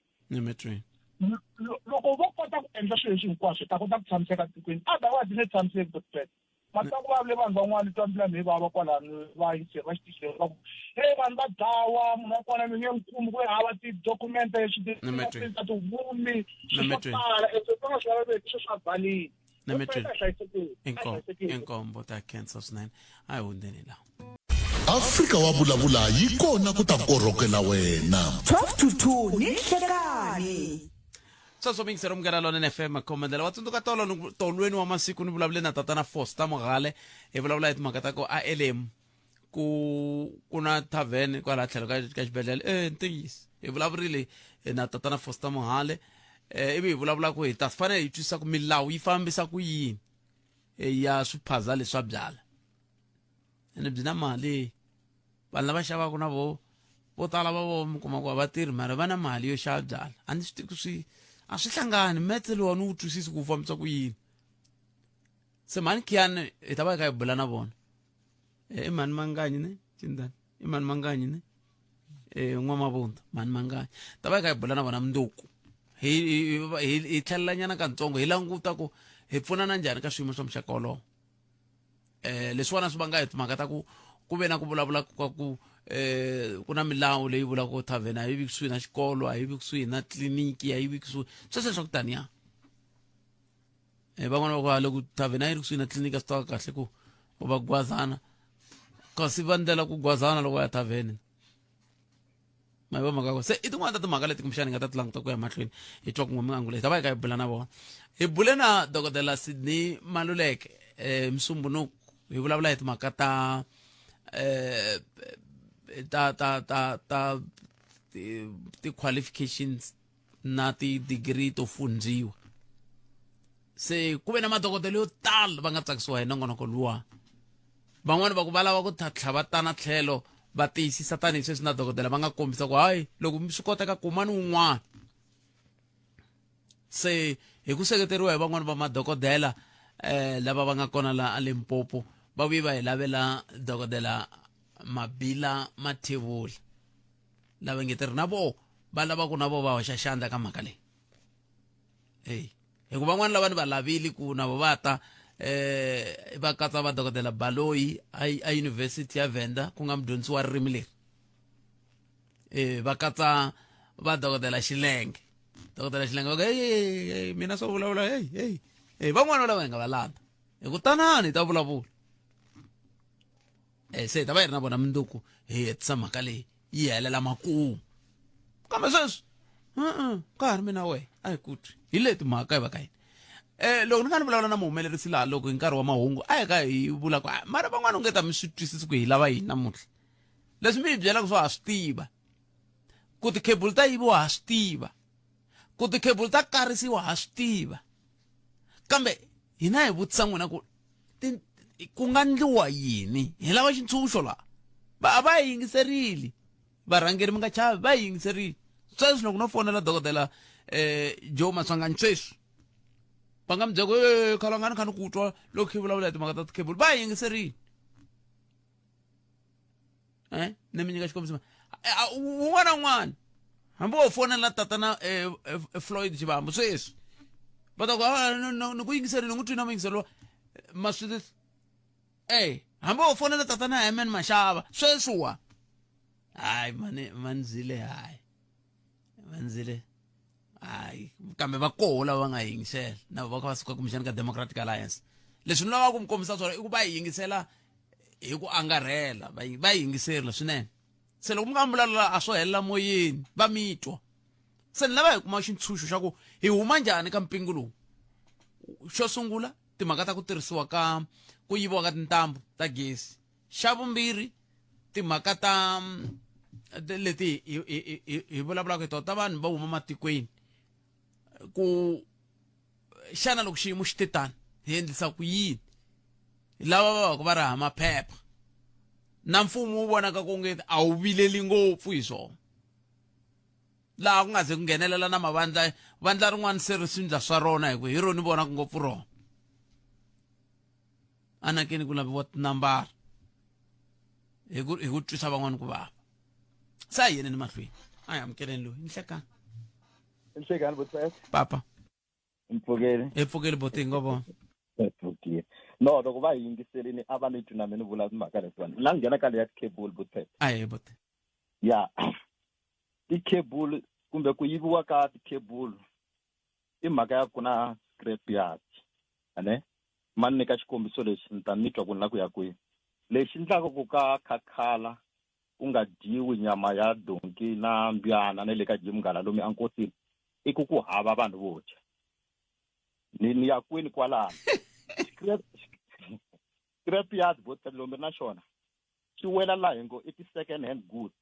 loko vo kota ku endla swilo leswi hinkwaswo hi ta kota ku tshamiseka tikweni otherwise ni tshamiseki Botbret matsaku va vule vanhu van'wana twa mbilu mi vava kwalano va yiseri va xitixile va ku hey vanhu va dlawa munhu wa kona mi nge n'wi kumi ku hava tidokumente leswi tivumi swi swo tala va nga swi laveki swo swa valini inkombo ta cancer swinene a hi hundzeni laha Afrika wa vulavula yi kona ku ta korhokela wena 12 to 2 ni nhlekani sweswo mingisero Munghana Lonene FM makhomendela wa tsundzuka tolweni wa masiku ni vulavule na tatana Foster Mogale hi vulavula hi timhaka ta ku a LM ku na tavern kwala tlhelo ka xibedhlele ntiyisi hi vulavurile na tatana Foster Mogale ivi hi vulavula ku hi ta fanele hi twisisa ku milawu yi fambisa ku yini ya swiphaza leswa byala ene byi na mali vanhu lava xavaka na vo tala va vo mi kuma ku va tirhi mara va na mali yo xava byala a ni swi tivi ku a swi hlangani metse lowa ni wu twisisi ku fambisa ku yini se mani khiyani hi ta va hi kha hi bula na vona i mani manganyi ne cindani imani manganyi ne n'wamabunda mani manganyi ta va hi kha hi bula na vona mundzuku hi tlhelelanyana katsongo hi languta ku hi pfunana njhani ka swiyimo swa muxaka wolowo leswiwana swi vanga hi timhaka ta ku ve na ku vulavula ka ku ku na milawu leyi vulaka ku thavheni a yi vi kusuhi na xikolo a yi vi kusuhi na tliliniki a yi vi kusuhi sweswo swa ku taniya van'wana va ku loko thavheni a yi ri kusuhi na tliliniki a swi tava kahle ku va gwazana kasi va ndlela ku gwazana loko ya thavheni ma hi va mhaka se i tin'wana ta timhaka leti kumbexani hi nga ta ti languta ku ya mahlweni hi twa ku n'we mingangu leyi ta va hi ka hi bula na vona hi bule na dokodela Sydney Maluleke Msumbunuku hi vulavula hi timhaka ta ti-qualifications na ti-degree to fundziwa se ku ve na madokodela yo tala va nga tsakisiwa hi nongonoko luwa van'wani va ku va lava ku tlhava tana tlhelo va tiyisisa tanihi sweswi na dokodela va nga kombisa ku hayi loko mi swi koteka kumani wun'wana se hi ku seketeriwa hi van'wani va madokodela lava va nga kona la Limpopo va vuye va hi lavela dokodela Mabila Mathebula lava ngeteri na vo va lava ku na vo va hoxa xandla ka mhaka leyi hikuva van'wani lava ni va lavile ku na vo va ta va katsa va dokodela Baloyi a University ya Venda ku nga mudyondzisi wa ririmi leri va katsa va dokodela Xilenge va ka mina swo vulavula van'wana lava hi nga va landa hi ku tanani hi ta vulavula se hi ta va hi ri na vona mundzuku hi hetisa mhaka leyi yi helela makumu kambe sweswi ka ha ri mina wehe a hi kutwi hi leti mhaka hi va ka yini loko ni nga ni vulavula na muhumelerisi laha loko hi nkarhi wa mahungu a hi ka hi vula ku mara van'wana u nge ta mi swi twisisi ku hi lava yini namuntlha leswi mi hi byelaka swo ha swi tiva ku tikhebulu ta yiviwa ha swi tiva ku tikhebulu ta karisiwa ha swi tiva kambe hina hi vutisa n'wina ku nga ndliwa yini hi lava xitshunxo laha a va hi yingiserili varhangeri mi nga chavi va hi yingiserili sweswi loko no fonela dokodela Joe Maswanganyi sweswi va nga mi byela ku khalangani kha ni ku twa loko hi vulavula hi timhaka ta tikhebulu va hi yingiserile ni mi nyika xikombiso un'wana na un'wana hambi wo fonela tatana Floyd Xivambu sweswi va ta ku ni ku yingiserile ni n'wi twi na muyingiseriwa maswitisi hambi wo fonela tatana Herman Mashava sweswiwa hayi manzile hayi manzile hayi kambe va koho lava va nga yingisela na va kha va suka kumbexani ka Democratic Alliance leswi ni lavaka ku mi kombisa swona i ku va hi yingisela hi ku angarhela va hi yingiserile swinene se loko mi nga vulavula a swo helela moyeni va mitwa se ni lava hi kuma xitshunxo xa ku hi huma njhani ka mpingu lowu xo sungula timhaka ta ku tirhisiwa ka ku yiviwa ka tintambu ta gezi xa vumbirhi timhaka ta leti hi vulavulaka hi tona ta vanhu va huma matikweni ku xana loko xiyimo xi te tani hi endlisa ku yini lava va va ku va ri hava maphepha na mfumo wu vonaka ku nge a wu vileli ngopfu hi swona laha ku nga ze ku nghenelela na vandla rin'wana se ri swindla swa rona hi ku hi roni vonaka ngopfu rona anakeni ku laviwa tinambara hi ku twisa van'wana ku vava se a hi yeneni mahlweni a hi amukeleni loyi Inhlekani botse. Papa. Mpfukeli. Mpfukeli bote ngoba. Mpfukeli. No, loko va yingiselini a va ni twi na mina vula timhaka letiwani. La nghena ka leya cable botse. Bote. Ya. Ti-cable kumbe ku yiviwa ka ti-cable i mhaka ya ku na scrapyard. Ane? Mani nyika xikombiso lexi ni ta nitwa ku na ku ya kwihi. Lexi endlaka ku ka khakhala ku nga dyiwi nyama ya donki na mbyana na le ka Jimgala lomi ankosini i ku hava vanhu vo dya ni ya kwini kwalano scrapyard bote lomi na xona xi wela laha hingo i ti-second hand goods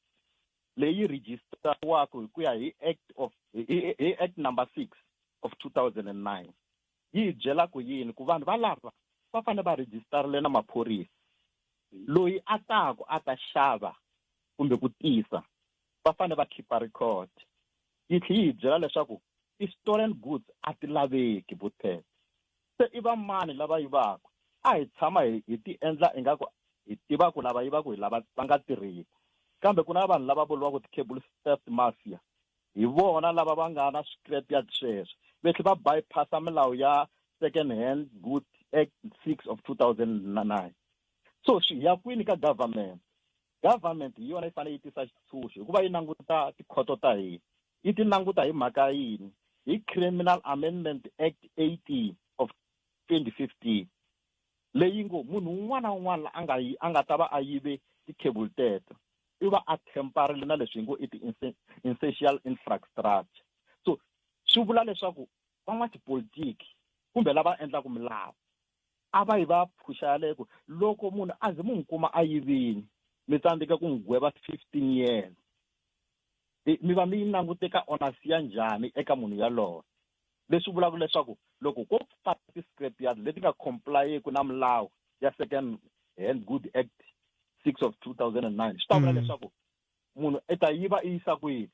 leyi registerwaka hi ku ya hi act number 6 of 2009 yi byela ku yini ku vanhu va lava va fanele va registerile na maphorisa loyi a taku a ta xava kumbe ku tisa va fanele va keep a record yi tlhela yi byela leswaku ti-stolen goods a ti laveki bothe se i va mani lava yivaka a hi tshama hi ti endla ingaku hi tiva ku lava yivaka hi lava va nga tirhiki kambe ku na vanhu lava vuriwaka ti-cable theft mafia hi vona lava va nga na scrapyard sweswo va tlhela va bypassa milawu ya second hand good act 6 of 2009 so swi ya kwini ka government hi yona yi fanele yi tisa xitshunxo hikuva yi languta tikhoto ta hina yi ti languta hi mhaka yini hi criminal amendment act 18 of 2015 leyi ngo munhu un'wana na un'wana a nga ta va a yive ti-cable teto i va a temporarily na leswi hi ngo i ti-essential infrastructure so swi vula leswaku van'watipolitiki kumbe lava endlaka milawu a va yi va phusha yaleyo loko munhu a ze mu n'wi kuma a yivini mi tsandzeka ku n'wi gweva 15 years mi va mi yi languteka onasi ya njhani eka munhu yaloye leswi vulaka leswaku loko ko pfala ti-scrapyard leti nga complyeki na milawu ya second hand good act 6 of 2009 swi ta vula leswaku munhu i ta yiva i yisa kwini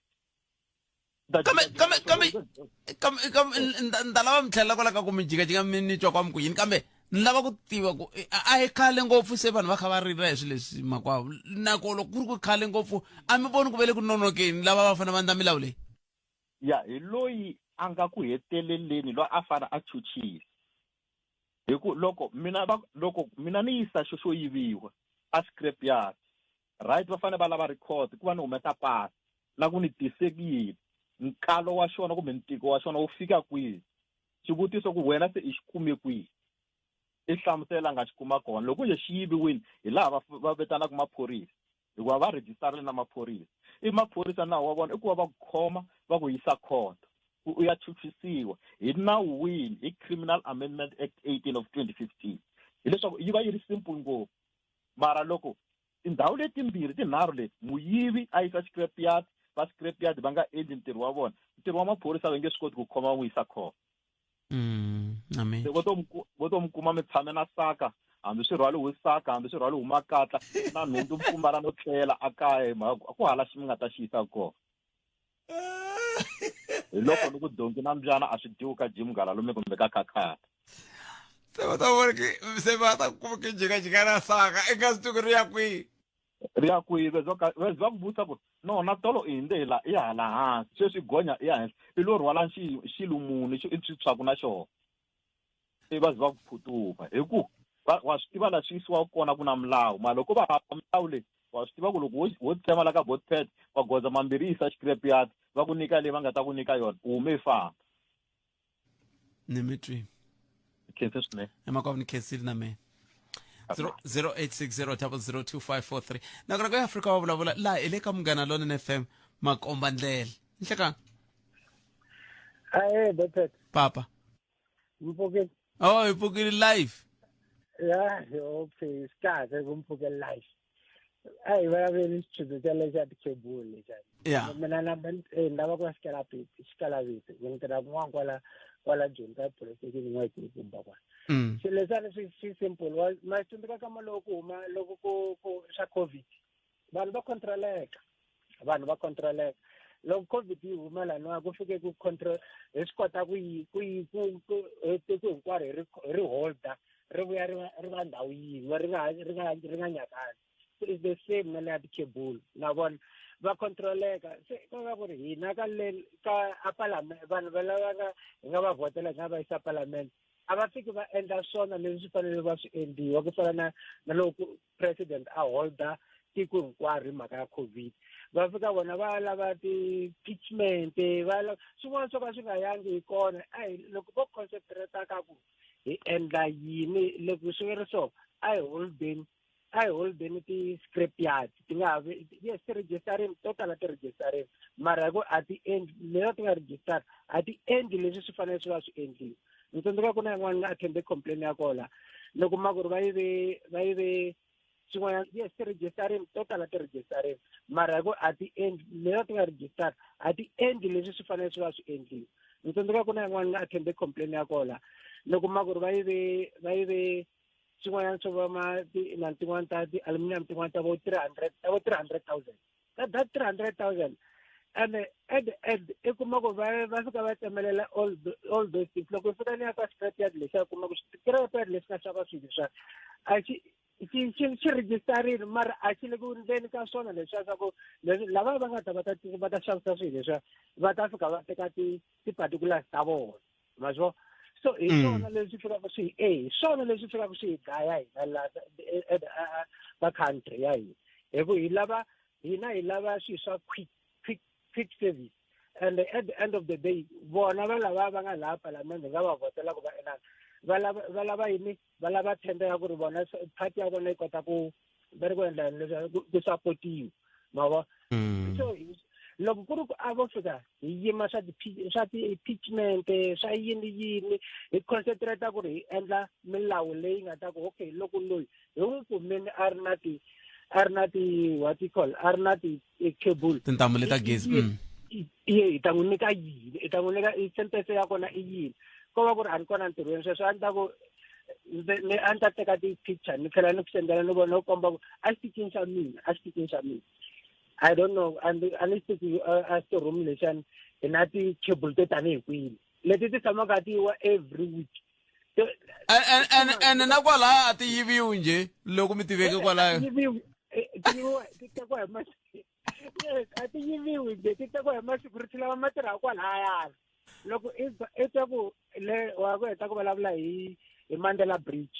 nda lava mi tlhelela kwala ka ku mi jikajika mi ni twa kwamu ku yini kambe ni lava ku tiva ku a hi khale ngopfu se vanhu va kha va rila hi swilo leswi makwavo nako loko ku ri ku khale ngopfu a mi voni ku ve le ku nonokeni lava va fanele va endla milawu leyi ya hi loyi a nga ku heteleleni loyi a fane a chuchisa hi ku loko mina ni yisa xo yiviwa a scrapyard right va fane va lava record ku va ni humesa pasi na ku ni tisekile nkalo wa xona kumbe ntiko wa xona wu fika kwihi xivutiso ku wena se i xi kume kwihi i hlamusela nga xi kuma kona loko je xi yiviwile hi laha va vitanaka maphorisa hikuva va registarile na maphorisa i maphorisa nawu wa vona i ku va va ku khoma va ku yisa khoto u ya chuchisiwa hi nawu wini hi criminal amendment act 18 of 2015 hileswaku yi va yi ri simple ngopfu mara loko tindhawu letimbirhi tinharhu leti muyivi a yisa scrapyard va scrapyard va nga endli ntirho wa vona ntirho wa maphorisa va nge swi koti ku khoma n'wi yisa khoto amen vo to mi kuma mi tshame na saka hambi swi rhwali hi saka hambi swi rhwali hi makatla na nhundzu mi pfumbala no tlela a kaya a ku hala xi mi nga ta xi yisa kona hi loko ni ku donki na mbyana a swi dyiwi ka jim galalume kumbe ka khakhata se va ta vona ke se va ta ku ke jikajika na saka eka situku ri ya kwihi va ku vutisa ku nona tolo i hinde i hala hansi sweswi gonya i henhla i lo rhwala xilumuni i swi tshwaku na xona se va ze va ku phutuka hi ku wa swi tiva laha swi yisiwaka kona ku na milawu mara loko va hava milawu leyi wa swi tiva ku loko wo tsemela ka botpet wa goza mambirhi yisa scrapyard va ku nyika leyi va nga ta ku nyika yona u hume i famba ni mi twi khense swinene emakwavo ni khensile na mina 0860002543 nakona ka afrika wa vulavula laha hi le ka Munghana Lonene FM makomba ndlela nhlekanga Botpet papa mpokeni hi pfukile live ya okay sikahle kumpfukela live ayi vulavuli xichudzuta lexa tikhebulu lexani mina lava ku va xikalaviti ni ntirha kun'wana kwala Jonta Polytechnic n'hweti yi kumba kwana xilo leswiya swi simple ma tsundzuka kama loko ku xa covid vanhu va controleka loko covid yi huma laniwa ku fike ku control hi swi kota ku tiko hinkwaro hi ri holder ri vuya ri va ndhawu yin'we ri nga nyakani so it's the same na le ya tikhebulu na vona va controleka se ka ku ri hina ka parliament vanhu va lava hi nga va votela hi nga va yisa parliament a va fiki va endla swona leswi swi fanele va swi endliwa ku fana na loko president a holder tiko hinkwaro hi mhaka ya covid va fika vona va lava ti-impeachment swin'wana swo ka swi nga yangi hi kona loko vo concentrata ka ku hi endla yini loko swi ri so a hi holdeni ti-scrapyard ti nga ha yes ti registarini to tala ti registarini mara hi ku a ti endli lero ti nga register a ti endli leswi swi fanele swi va swi endliwa ni tsundzuka ku na yin'wana nga attende complain ya kona loko ma ku ri va yive swin'wana yes ti registarini to tala ti registarini mara hi ku a ti endli lero ti nga register a ti endli leswi swi fanele swi va swi endliwa ni tsundzuka ku na yin'wana nga attende complain ya kona loko ma ku ri va yive swin'wanyana swo va na tin'wana ta ti-aluminium tin'wana ta vo 300,000 that 300,000 and at the end e kuma ku va fika va temelela all those things loko fika ni ya ka scrapyard lexi kuma ku scrapyard lexi nga xava swilo swa a xi registerini mara a xi le ku ndzeni ka swona leswiya swa ku lava va nga ta va ta xavisa swilo leswiya va ta fika va teka ti-particulars ta vona ma swi vo so hi swona leswi fikaka swi hi swona leswi fikaka swi hi dlaya hina laha ka country ya hina hi ku hina hi lava swilo swa quick service and at the end of the day vona va lava va nga laha palamende nga va votela ku va inana va lava yini va lava tender ya ku ri vona party ya vona yi kota ku va ri ku endla leswi ku supportiwa ma vo so loko ku ri ku a vo fika hi yima swa ti-impeachment swa yini hi concentrate ku ri hi endla milawu leyi nga ta ku okay loko loyi hi n'wi kumeni a ri na ti what you call a ri na ti-cable tintambu leta gezi hi ta n'wi nyika yini hi ta n'wi nyika sentence ya kona i yini ko va ku ri a ni kona ntirhweni sweswo a ni ta ku a ni ta teka ti-picture ni tlhela ni ku sendela ni vona ku komba ku a xitikini xa mina I don't know and a ni xitiki a storeroom lexani hi na ti-cable to tanihi kwini leti ti tshamaka ti yiwa every week and na kwalaha a ti yiviwi nje loko mi tiveke kwalayo ti tekiwa hi a ti yiviwi nje ti tekiwa hi ma-security lava ma tirhaka kwalahayana loko i twa ku le wa ku heta ku vulavula hi Mandela Bridge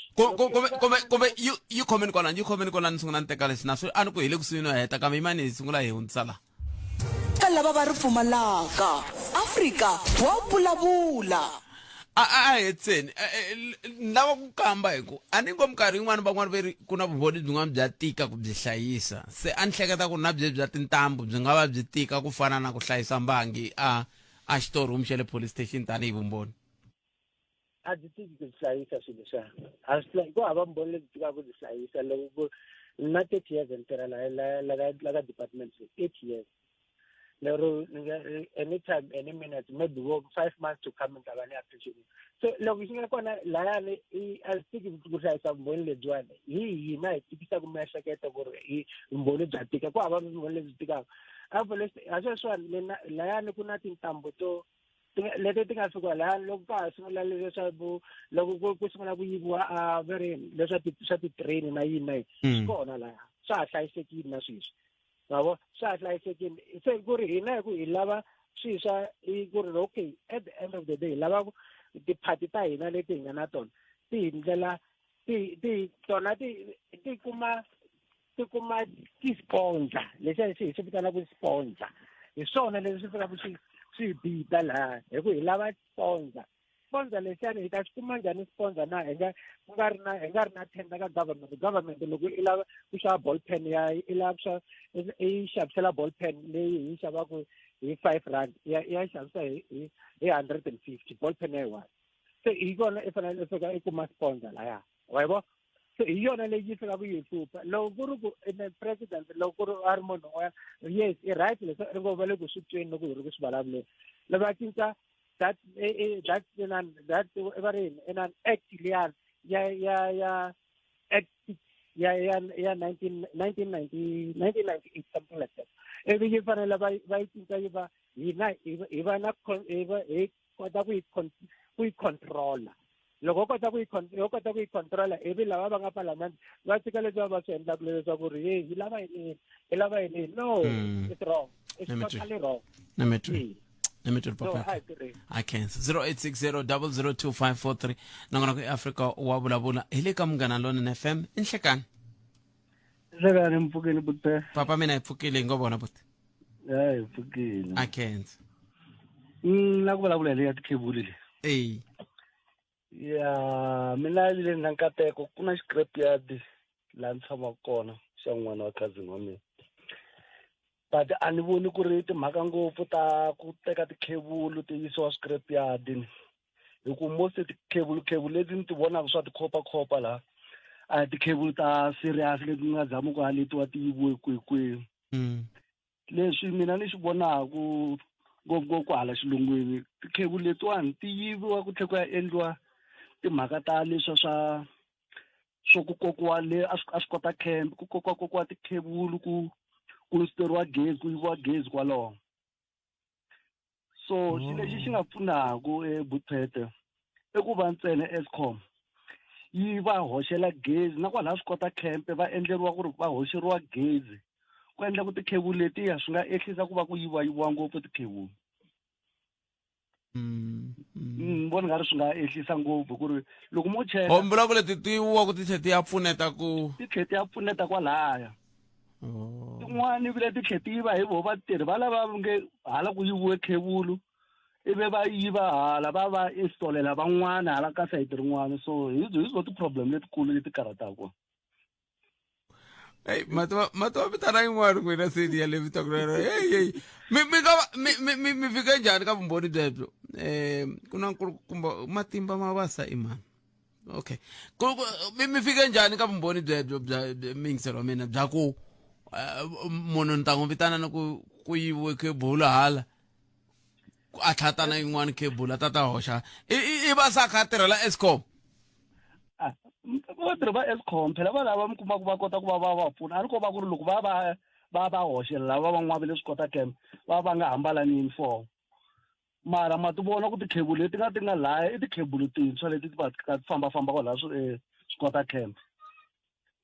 kumbe yi khomeni kwalani ni sungula ni teka leswi naswo a ni ku hi le kusuhi no heta kambe yimani hi sungula hi hundzisa laha ka lava va ri pfumalaka Afrika wa vulavula a hetseni ni lava ku kamba hi ku a ni ngo minkarhi yin'wana van'wana va ri ku na vumbhoni byin'wana bya tika ku byi hlayisa se a ni hleketa ku na bya tintambu byi nga va byi tika ku fana na ku hlayisa mbangi a xitoreroom xa le police station tanihi vumbhoni a byi tiki ku hlayisa swilo swa ku hava vumbhoni lebyi tikaka ku byi hlayisa loko na 30 years ni tirha laha department 8 years lero anytime any minute maybe 5 months to come ta va ni appreciate so loko xi nga kona lahayani a byi tiki ku hlayisa vumbhoni lebyiwani hi hina hi tikisa ku miehleketo ku ri hi vumbhoni bya tika ku hava vumbhoni lebyi tikaka a sweswiwani lahayani ku na tintambu to leti ti nga fika lahayani loko ka ha sungula leswaku loko ku sungula ku yiviwa a swa ti-train na yini na yini swi kona lahaya swa ha hlayisekile na sweswi ma vo swa ha hlayisekile se ku ri hina hi ku hi lava swilo swa ku ri okay at the end of the day hi lava ku tiphati ta hina leti hi nga na tona ti hi ndlela tona ti kuma ti-sponsor leswi hi swi vitanaka sponsor hi swona leswi swi fikaka swi bita laha hi ku hi lava sponsor lexiyani hi ta swi kuma njhani sponsor na hi nga ri na tender ka government loko i lava ku xava ball pen i lava i xavisela ball pen leyi hi xavaku hi R5 ya xavisa hi 150 ball pen ya yi one se hi kona i fanele i fika i kuma sponsor laya wa vo so hi yona leyi fikaka yi hlupha loko ku ri ku president loko ku ri a ri munhu un'wana yes i right leswi ri ngo va le ku swi tweni loko hi ri ku swi vulavuleni loko va cinca that va ri an act liyani ya act ya 1998 something like that ivi yi fanele va yi cinca yi va hina hi va na hi kota ku yi controla loko kota ku yi controla ivi lava va nga parliament va tshika leswi va swi endlaku leswaku ri hi lava yini no it's wrong it's totally wrong Let me Papa. I can 0860002543 nangona ku Africa wa vulavula hi le ka Munghana Lonene FM inhlekani mpfukile butte papa mina hi pfukile ngo vona butte hi pfukile I can't la ku vulavula le ya tikhebuli le ya mina le na nkateko ku na scrapyard la ntshama kona xa n'wana wa cousin wa mina but a ni voni ku ri timhaka ngopfu ta ku teka tikhebulu ti yisiwa scrapyard hi ku most tikhebulu leti ni ti vonaka swa tikhopa laha a tikhebulu ta serious leti nga zama ku haletiwa ti yiviwe kwekweni leswi mina ni swi vonaku ngopfu hala xilungwini tikhebulu letiwani ti yiviwa ku tlhela ku ya endliwa timhaka ta leswa swo ku kokiwa le a swi kota camp ku kokiwa tikhebulu ku steriwa gezi ku yiviwa gezi kwalaho so xi lexi xi nga pfunaka eButhete i ku va ntsena Eskom yi va hoxela gezi na kwalaha swi kota camp va endleriwa ku ri va hoxeriwa gezi ku endla ku tikhebulu letiya swi nga ehlisa ku va ku yiviwa ngopfu tikhebulu vona nga ri swi nga ehlisa ngopfu ku ri loko mo cheka hombula ku leti tiwa ku titlhe ti ya pfuneta ku titlhe ti ya pfuneta kwalaya tin'wani vile titlhe ti yiva hi vo vatirhi va lava nge hala ku yiviwe khebulu ivi va yiva hala va installer van'wana hala ka sayiti rin'wana so hi zo ti-problem letikulu leti karhataka Hey, mati vitana yin'wana n'wina seni ya le vitaka na hey mi fika njhani ka vumbhoni byebyo ku na nkulukumba matimba ma vasa i mani okay mi fika njhani ka vumbhoni byebyo bya mingiselo wa mina bya ku munhu ni ta n'wi vitana na ku yiviwe khebulu hala a tlhatana yin'wana khebulu a tata hoxa i va sa kha tirhela Eskom vatirhi va Eskom phela va lava mi kuma ku va kota ku va pfuna a ni ko va ku ri loko va hoxela lava van'wana va le swi kota camp va nga hambalani uniform mara ma ti vona ku tikhebulu leti nga laya i tikhebulu tintshwa leti ti va ti fambafamba kwalaha swi kota camp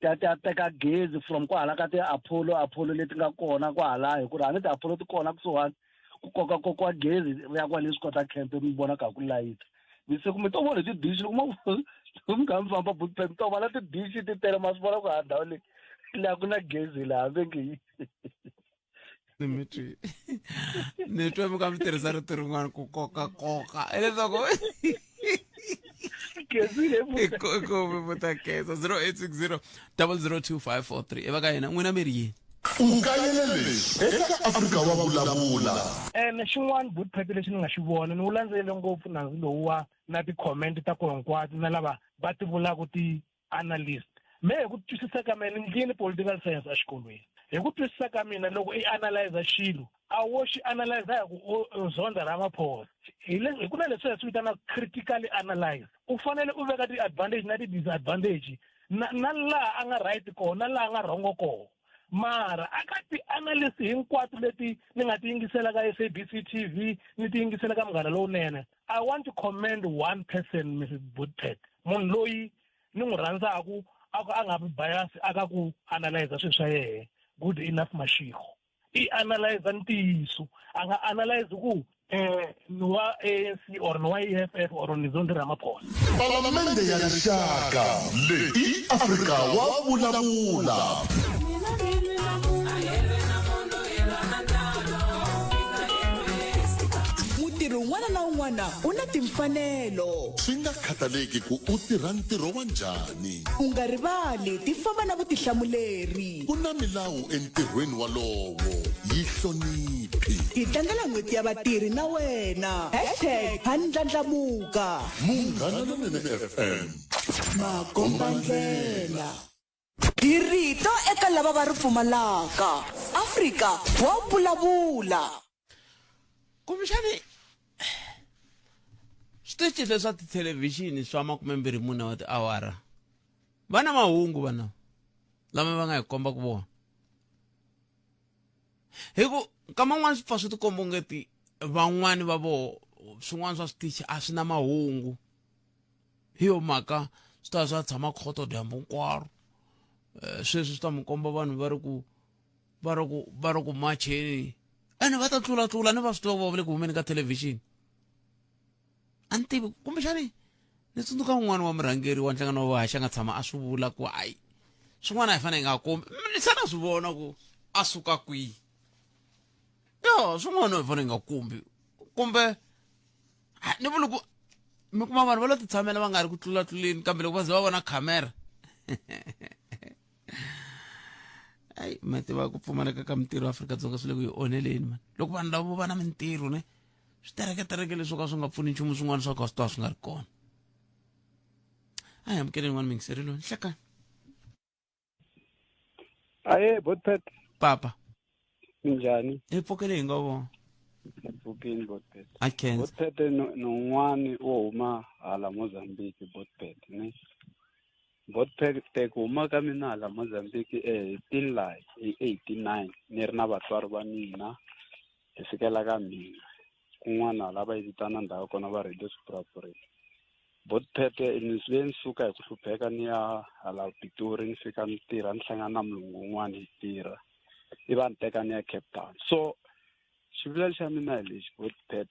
ti ya teka gezi from kwahala ka ti-Apollo leti nga kona kwahala hi ku ri a ni ti-Apollo ti kona kusuhani ku koka gezi ri ya kwale swi kota camp mi vona ka ku layita se ku mi to vona tidishi loko mi kha mi famba Buthete mi to vona tidishi ti tele ma swi vona ku ndhawu leyi laha ku na gezi laha vengi ni twa mi kha mi tirhisa rito rin'wana ku koka leswaku ikomi mutakesa 0860 002 543 eva ka yena n'wina mi ri yini ukayelele eka Afrika wa vulavula xin'wana Buthete lexi ni nga xi vona ni wu landzelele ngopfu nandzu lowuwa na ti-comment ta ko hinkwato na lava va ti vulaka ti-analyst me hi ku twisisa ka mina ni ndlini political science exikolweni hi ku twisisa ka mina loko i analyze xilo a wo xi analyze hi ku zonda Ramaphosa hi ku na leswi hi swi vitanaka critically analyze u fanele u veka ti-advantage na ti-disadvantage na laha a nga right kona na laha a nga wrong kona mara aka ti-analyst hinkwato leti ni nga ti yingisela ka SABC TV ni ti yingisela ka Munghana Lowunene I want to commend one person Mrs. Buthete munhu loyi ni n'wi rhandzaku a nga vi bias aka ku analyze swilo swa yena good enough Mashego i analyze ntiyiso a nga analyze ku ni wa ANC or ni wa EFF or ni Zondi Ramaphosa palamende ya rixaka leyi Afrika wa vulavula mutirhi un'wana na un'wana u na timfanelo swi nga khataleki ku u tirha ntirho wa njhani u nga rivali ti famba na vutihlamuleri ku na milawu entirhweni walowo yi hloniphi hi tlangela n'hweti ya vatirhi na wena #handlandlamuka Munghana Lowunene FM makombandlela hi rito eka lava va ri pfumalaka Afrika wa vulavula kumbexani switichi leswa tithelevhixini swa 24 wa tiawara va na mahungu vana lama va nga hi komba ku vona hi ku nkama n'wana swi pfa swi tikomba ungeti van'wani va vo swin'wana swa switichi a swi na mahungu hi yo mhaka swi ta swa tshama khoto dyambu hinkwaro sweswi swi ta mi komba vanhu va ri ku macheni ene va ta tlulatlula ni va swi tiva va le ku humeni ka thelevhixini a ni tivi kumbexani ni tsundzuka un'wana wa murhangeri wa nhlangano wa vahaxi a nga tshama a swi vula ku hayi swin'wana a hi fanele hi nga kombi ni se na swi vona ku a suka kwihi yo swin'wana hi fanele hi nga kombi kumbe ni vula ku mi kuma vanhu va lo ti tshamela va nga ri ku tlulatluleni kambe loko va ze va vona khamera ayi ma tiva ku pfumaleka ka mintirho Afrika-Dzonga swi le ku hi onheleni mani loko vanhu lavo va na mintirho ne swi tereketereke leswo ka swi nga pfuni nchumu swin'wana swa ka swi twa swi nga ri kona a hi amukeleni n'wana mingiserelo nhlekani aye Buthete papa njhani hi pfukele hi nga vona pfukini Buthete a khensa Buthete nun'wani wo huma hala Mozambique Buthete ne Buthete ku huma ka mina hala Mozambique hi July hi 89 ni ri na vatswari va mina hi fikela ka mina kun'wana lava yi vitana ndhawu kona va radio corporation botpet ni swi ve ni suka hi ku hlupheka ni ya hala Pitori ni fika ni tirha ni hlangana na mulungu un'wana hi tirha i va ni teka ni ya Cape Town. So xivilelo xa mina hi lexi botpet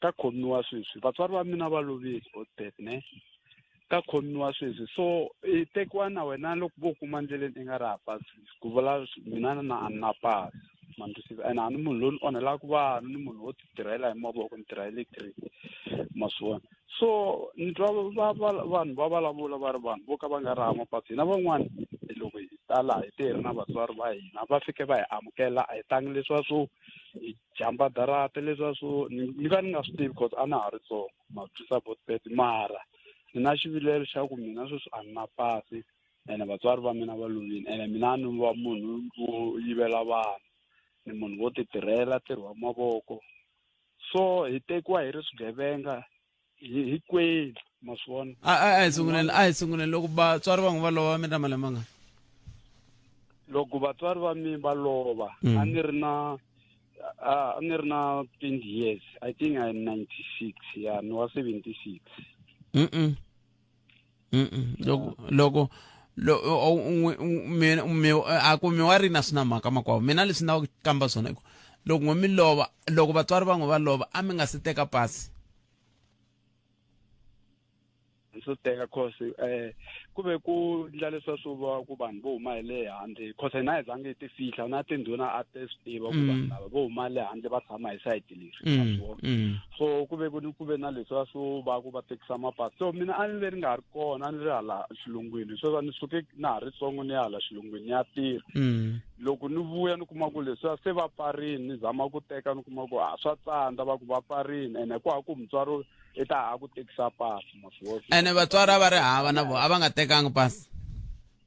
ka khomiwa sweswi vatswari va mina va lovile botpet ne ka khomiwa sweswi so i tekiwa na wena loko vo kuma ndleleni i nga ri hapasi ku vula mina na na pasi mandisiva and a ni munhu loyi ni onhelaka vanhu ni munhu wo ti tirhela hi mavoko ni tirha electric maswona so ni twa vanhu va vulavula va ri vanhu vo ka va nga ri hava mapasi hina van'wani loko hi tala hi tirhi na vatswari va hina va fike va hi amukela a hi tangi leswiya swo hi jamba darata leswiya swo ni va ni nga swi tivi because a na ha ri tsongo matwisa botpet mara ni na xivilelo xa ku mina sweswi a ni na pasi ene vatswari va mina va lovile ene mina ni va munhu wo yivela vanhu ni munhu wo ti tirhela ntirho wa mavoko so hi tekiwa hi ri swigevenga hi kweli ma swi vona a hi sunguleni loko vatswari va n'wi va lova mi na malembe mangani loko vatswari va mina va lova a ni ri na 20 years I think I 96 ya ni wa 76 loko a ku mi wa rina swi na mhaka makwavo mina leswi na kamba swona i ku loko n'we mi lova loko vatswari va n'wi va lova a mi nga si teka pasi swo teka cause ku ve ku ndla leswiya swo va ku vanhu vo huma hi le handle cause hina hi zange hi ti fihla na tindhuna a ti swi tiva ku vanhu lava vo huma le handle va tshama hi sayiti leswi so ku ve na leswiya swo va ku va tekisa mapasi so mina a ni ve ri nga ha ri kona a ni ri hala xilungwini so ni suke na ha ri tsongo ni ya hala xilungwini ni ya tirha loko ni vuya ni kuma ku leswiya se va pfarini ni zama ku teka ni kuma ku swa tsandza va ku va pfarini ene ku ha ku mutswari i ta ha ku tekisa pasi maswosi ene vatswari a va ri hava na vona a va nga tekanga pasi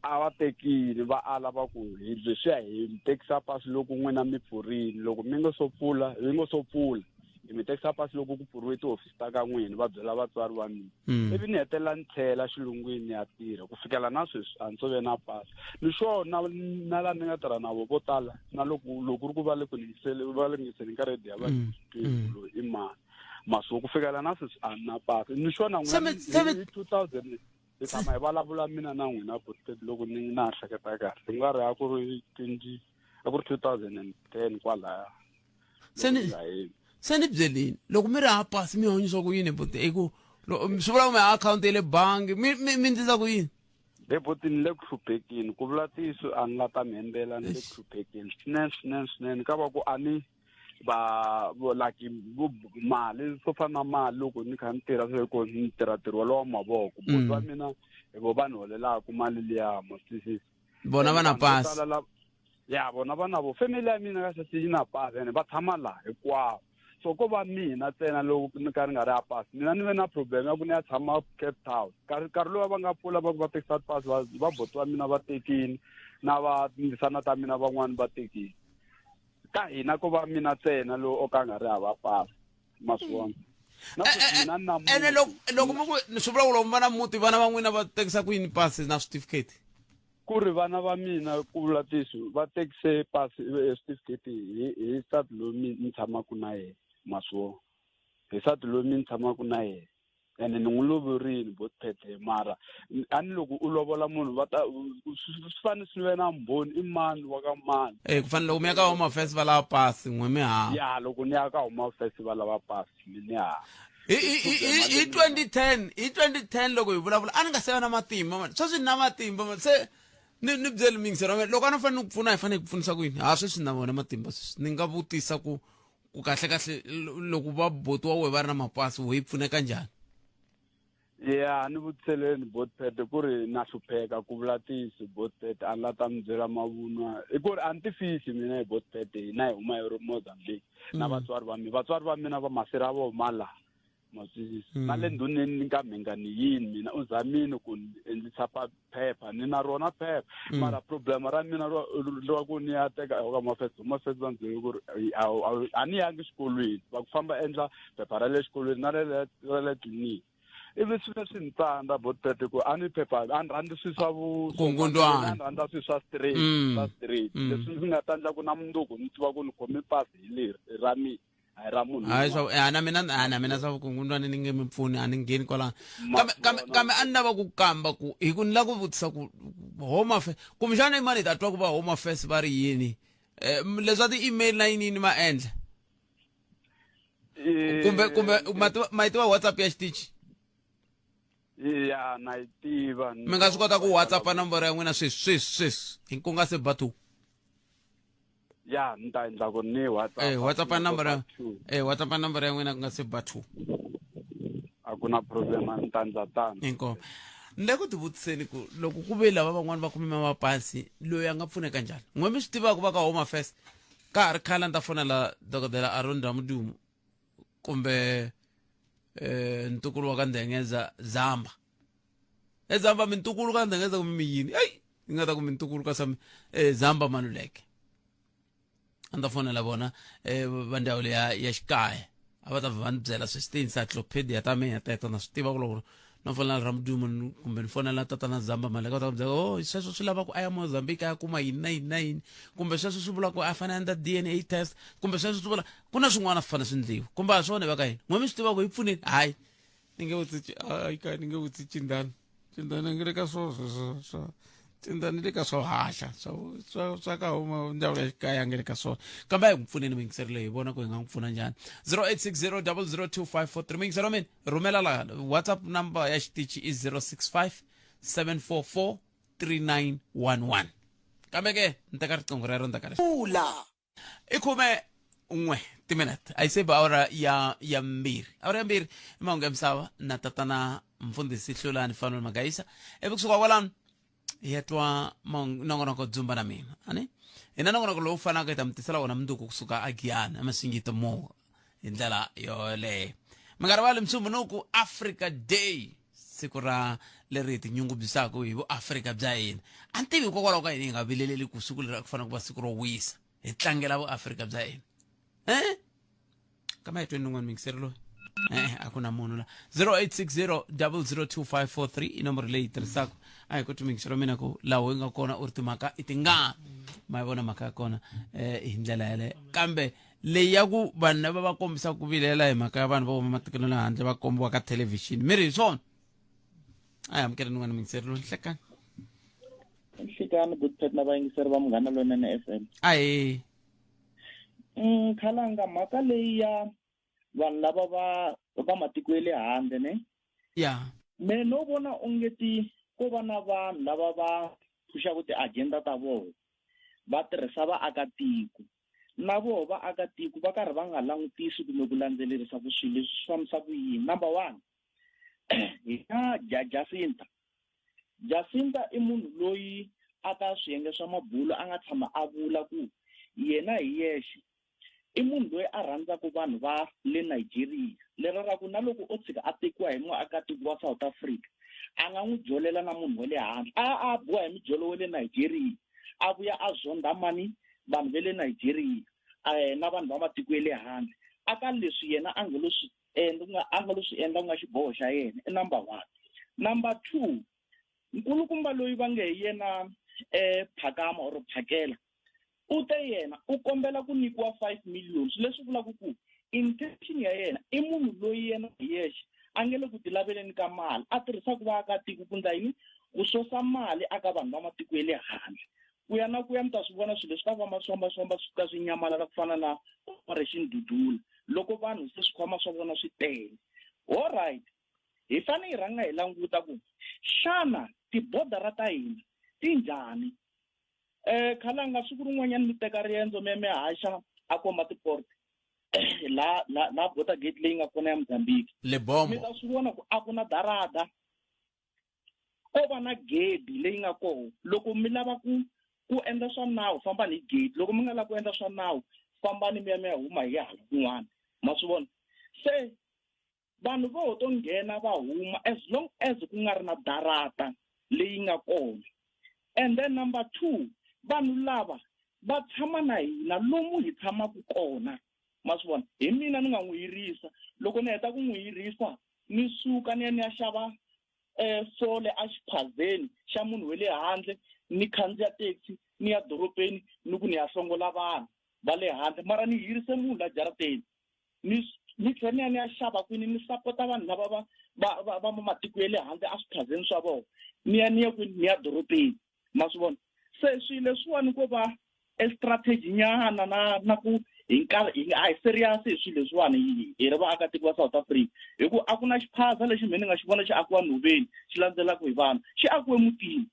a va tekile va ala va ku hi leswiya hi tekisa pasi loko n'wina mi pfurile loko mi ngo so pfula hi ngo so pfula hi mi tekisa pasi loko ku pfuriwe tihofisi ta ka n'wina va byela vatswari va mina ivi ni hetelela ni tlhela xilungwini ya tirha ku fikela na sweswi a ni tso ve na pasi ni swona na laha ni nga tirha na vo tala na loko ri ku va le ku lunghiseni ka radio ya va i mani maso ku fikela na sweswi a ni na pasi ni swona n'wina hi 2000 hi tshama hi vulavula mina na n'wina botpet loko ni na hleketa kahle ku nga ri a ku ri 2010 kwalaya se ni byelini loko mi ri hava pasi mi hanyisa ku yini bote i ku swi vula ku mi akhawunti ya le bangi mi ndlisa ku yini leboti ni le ku hluphekini ku vula tiso a ni la ta mi hembela ni le ku hluphekini swinene ka va ku a ni va like mali swo fana na mali loko ni kha ni tirha sweko ni tirha ntirho walowa mavoko boti va mina hi vo vanhu holelaku mali liya masisisi bona va na pasi ya vona va na vo family ya mina ka sesi yi na pasi ene va tshama laha hikwavo so ko va mina ntsena loko ni ka ni nga ri ya pasi mina ni ve na problem ya ku ni ya tshama Cape Town nkarhi lowu va nga pfula va ku va tekisa pasi va boti va mina va tekini na va ndzisana ta mina van'wani va tekini ka hina ko va mina ntsena lowu o ka nga ri hava pasi ma swi vona ene loko swi vula ku loko mi va na muti vana va n'wina va tekisa ku yini pasi na certificate ku ri vana va mina ku vula tiso va tekise pasi certificate hi nsati loyi mi tshamaku na yena maswo hi nsati loyi mi tshamaku na yena ene ni n'wi lovorile botpet mara a ni loko u lovola munhu va ta swi fane swi ve na mbhoni i mani wa ka mani ku fanele loko mi ya ka homa festival lava pasi n'we mi hava ya loko ni ya ka homa festival lava pasi ni hava hi 2010 loko hi vulavula a ni nga se va na matimba mani sweswi ni na matimba se ni byeli mingisero wa loko a ni fanele ku pfuna hi fanele ku pfunisa ku yini sweswi na vona matimba sweswi ni nga vutisa ku kahle loko va boti wa we va ri na mapasi wo yi pfuneka njhani ya ni vutiseleni botpet ku ri na hlupheka ku vula tisi botpet a ni la ta mi byela mavunwa i ku ri a ni ti fihli mina hi botpet hina hi huma hi ri Mozambique na vatswari va mina va masiri a vo huma laha maswisisi na le ndhuneni ni ka mhinga ni yini mina u zamini ku endlisa phepha ni na rona phepha mara problem ra mina ro ku ni ya teka ka mafesti va ndzeli ku ri a ni yangi xikolweni va ku famba endla phepha ra le xikolweni na ra le tliliniki ivi swi leswi ni tsandza botpet ku a ni phepha a ni rhandzi swi swa kungundwana a ni rhandza swi swa straight leswi ndzi nga ta endla ku na munduku ni tiva ku ni khome pasi hi leri ra mina hayi ra munhu hayi swa ana mina swa vukungundwani ni nge mi pfuni a ni ngheni kwala kambe a ni lava ku kamba ku hi ku ni la ku vutisa ku home affairs kumbexana i mani ta twa ku va home affairs va ri yini leswa ti-email na yinini ma endla kumbe ma tiva WhatsApp ya xitichi ya na yi tiva mi nga swi kota ku WhatsApp nomboro ya n'wina sweswi ku nga se batu ya ni ta endla ku ni WhatsApp nomboro WhatsApp nomboro ya n'wina ku nga se batu a ku na problem ni ta ndza tano inkomu ni le ku ti vutiseni ku loko ku ve lava van'wani va kumima mapasi loyi a nga pfuneka njhani n'we mi swi tivaka va ka home affairs ka ha ri khale ni ta fonela dokodela Aaron Ramudumo kumbe ntukulu wa ka Ndengeza Zamba eZamba mintukulu ka Ndengeza kumbe yini ai ni nga ta ku mintukulu ka sami Zamba Maluleke a ni ta fonela vona va ndhawu leya ya xikaya a va ta va ni byela sweswi ti-encyclopedia ta mina teto na swi tiva ku loko no fonela Ramudumo kumbe ni fonela tatana Zamba Maluleke va ta ku byela sweswo swi lava ku a ya Mozambique a ya kuma yini na yini na yini kumbe sweswo swi vula ku a fanele endla DNA test kumbe sweswo swi vula ku na swin'wana swi fanele swi ndliwa kumbe a swona va ka yini n'we mi swi tiva ku hi pfuneni hayi ni nge vutisi ni nge vutisi Cindani nge le ka swo Cindani le ka swo haxa swa ka huma ndhawu ya xikaya nge le ka swona kambe a hi n'wi pfuneni mi yingiserile hi vona ku hi nga n'wi pfuna njhani 0860 00254 mi yingisela mina rhumela laha WhatsApp number ya xitichi i 065 744 3911 kambe ke ni teka riqingho rero ni teka i khume n'we timinete a yi se ba awara ya mbirhi awara ya mbirhi i mahungu ya misava na tatana mfundhisi Hlulani Fanele Magayisa ivi kusuka kwalano hi ya twa nongonoko dzumba na mina ani hi na nongonoko lowu fanaka hi ta mi tisela wona mundzuku kusuka a Giyani emasingito mo hi ndlela yoleyo mi nga rivali msumbunuku Africa Day siku ra leri hi tinyungubyisaka hi vuafrika bya hina a ni tivi hikokwalaho ka hina hi nga vileleli ku siku leri a ku fanele ku va siku ro wisa hi tlangela vuafrika bya hina kama hi tweni nung'wana mingiseri loyi a ku na munhu la 0860 00254 i nomboro leyi tirhisaka a hi koti mingisero mina ku laha hi nga kona u ri timhaka i tingani ma yi vona mhaka ya kona hi ndlela yaleyo kambe leyi ya ku vanhu lava va kombisa ku vilela hi mhaka ya vanhu va huma matikweni le handle va kombiwa ka thelevhixini mi ri hi swona a hi amukela nung'wana mingiseri loyi nhlekani nhlekani Bootpet na vayingiseri va Munghana Lonene FM ahe khalanga mhaka leyi ya vanhu lava va matiko ya le handle ne ya me no vona ongeti ko va na vanhu lava va phuxaka ti-agenda ta vona va tirhisa vaakatiko na vona vaakatiko va karhi va nga langutisi kumbe ku landzelerisa ku swilo leswi swi fambisa ku yini number one hi na Jacinta i munhu loyi a ka swiyenge swa mabulo a nga tshama a vula ku yena hi yexe i munhu loyi a rhandzaka vanhu va le Nigeria lero ra ku na loko o tshika a tekiwa hi muakatiko wa South Africa a nga n'wi jolela na munhu wa le handle a boha hi mijolo wa le Nigeria a vuya a zonda mani vanhu va le Nigeria na vanhu va matiko ya le handle aka leswi yena a nga lo swi endla ku nga xiboho xa yena i number one. Number two, nkulukumba loyi va nge hi yena Phakama or Phakela u te yena u kombela ku nyikiwa 5 million leswi vulaka ku intention ya yena i munhu loyi yena hi yexe a nge le ku tilaveleni ka mali a tirhisaka vaakatiko ku ndla yini ku sosa mali aka vanhu va matiko ya le handle ku ya mi ta swi vona swilo leswi ta famba swifamba swi ka swi nyamalala ku fana na Operation Dudula loko vanhu se swikhwama swa vona swi tele. All right, hi fanele hi rhanga hi languta ku xana tibodara ta hina ti njhani. Khalanga siku rin'wanyana mi teka riendzo me haxa a komba tiport la border gate leyi nga kona ya Mozambique Lebombo mi ta swi vona ku a ku na darada ko va na gate leyi nga koho loko mi lava ku endla swa nawu fambani hi gate loko mi nga lava ku endla swa nawu fambani mi ya huma hi hala kun'wana ma swi vona se vanhu vo to nghena va huma as long as ku nga ri na darata leyi nga kona. And then number two, vanhu lava va tshama na hina lomu hi tshamaku kona ma swi vona hi mina ni nga n'wi yirisa loko ni heta ku n'wi yirisa ni suka ni ya xava sole a xiphazeni xa munhu wa le handle ni khandziya taxi ni ya dorobeni ni ku ni ya hlongola vanhu va le handle mara ni yirise munhu la jarateni ni tlhela ni ya xava kwini ni sapota vanhu lava va matiko ya le handle a swiphazeni swa vona ni ya kwini ni ya dorobeni ma swi vona se swilo leswiwani ko va e strategy nyana na ku hi serious hi swilo leswiwani hi ri vaakatiko va South Africa hi ku a ku na xiphaza lexi mina ni nga xi vona xi akiwa nhoveni xi landzelaka hi vanhu xi akiwe mutini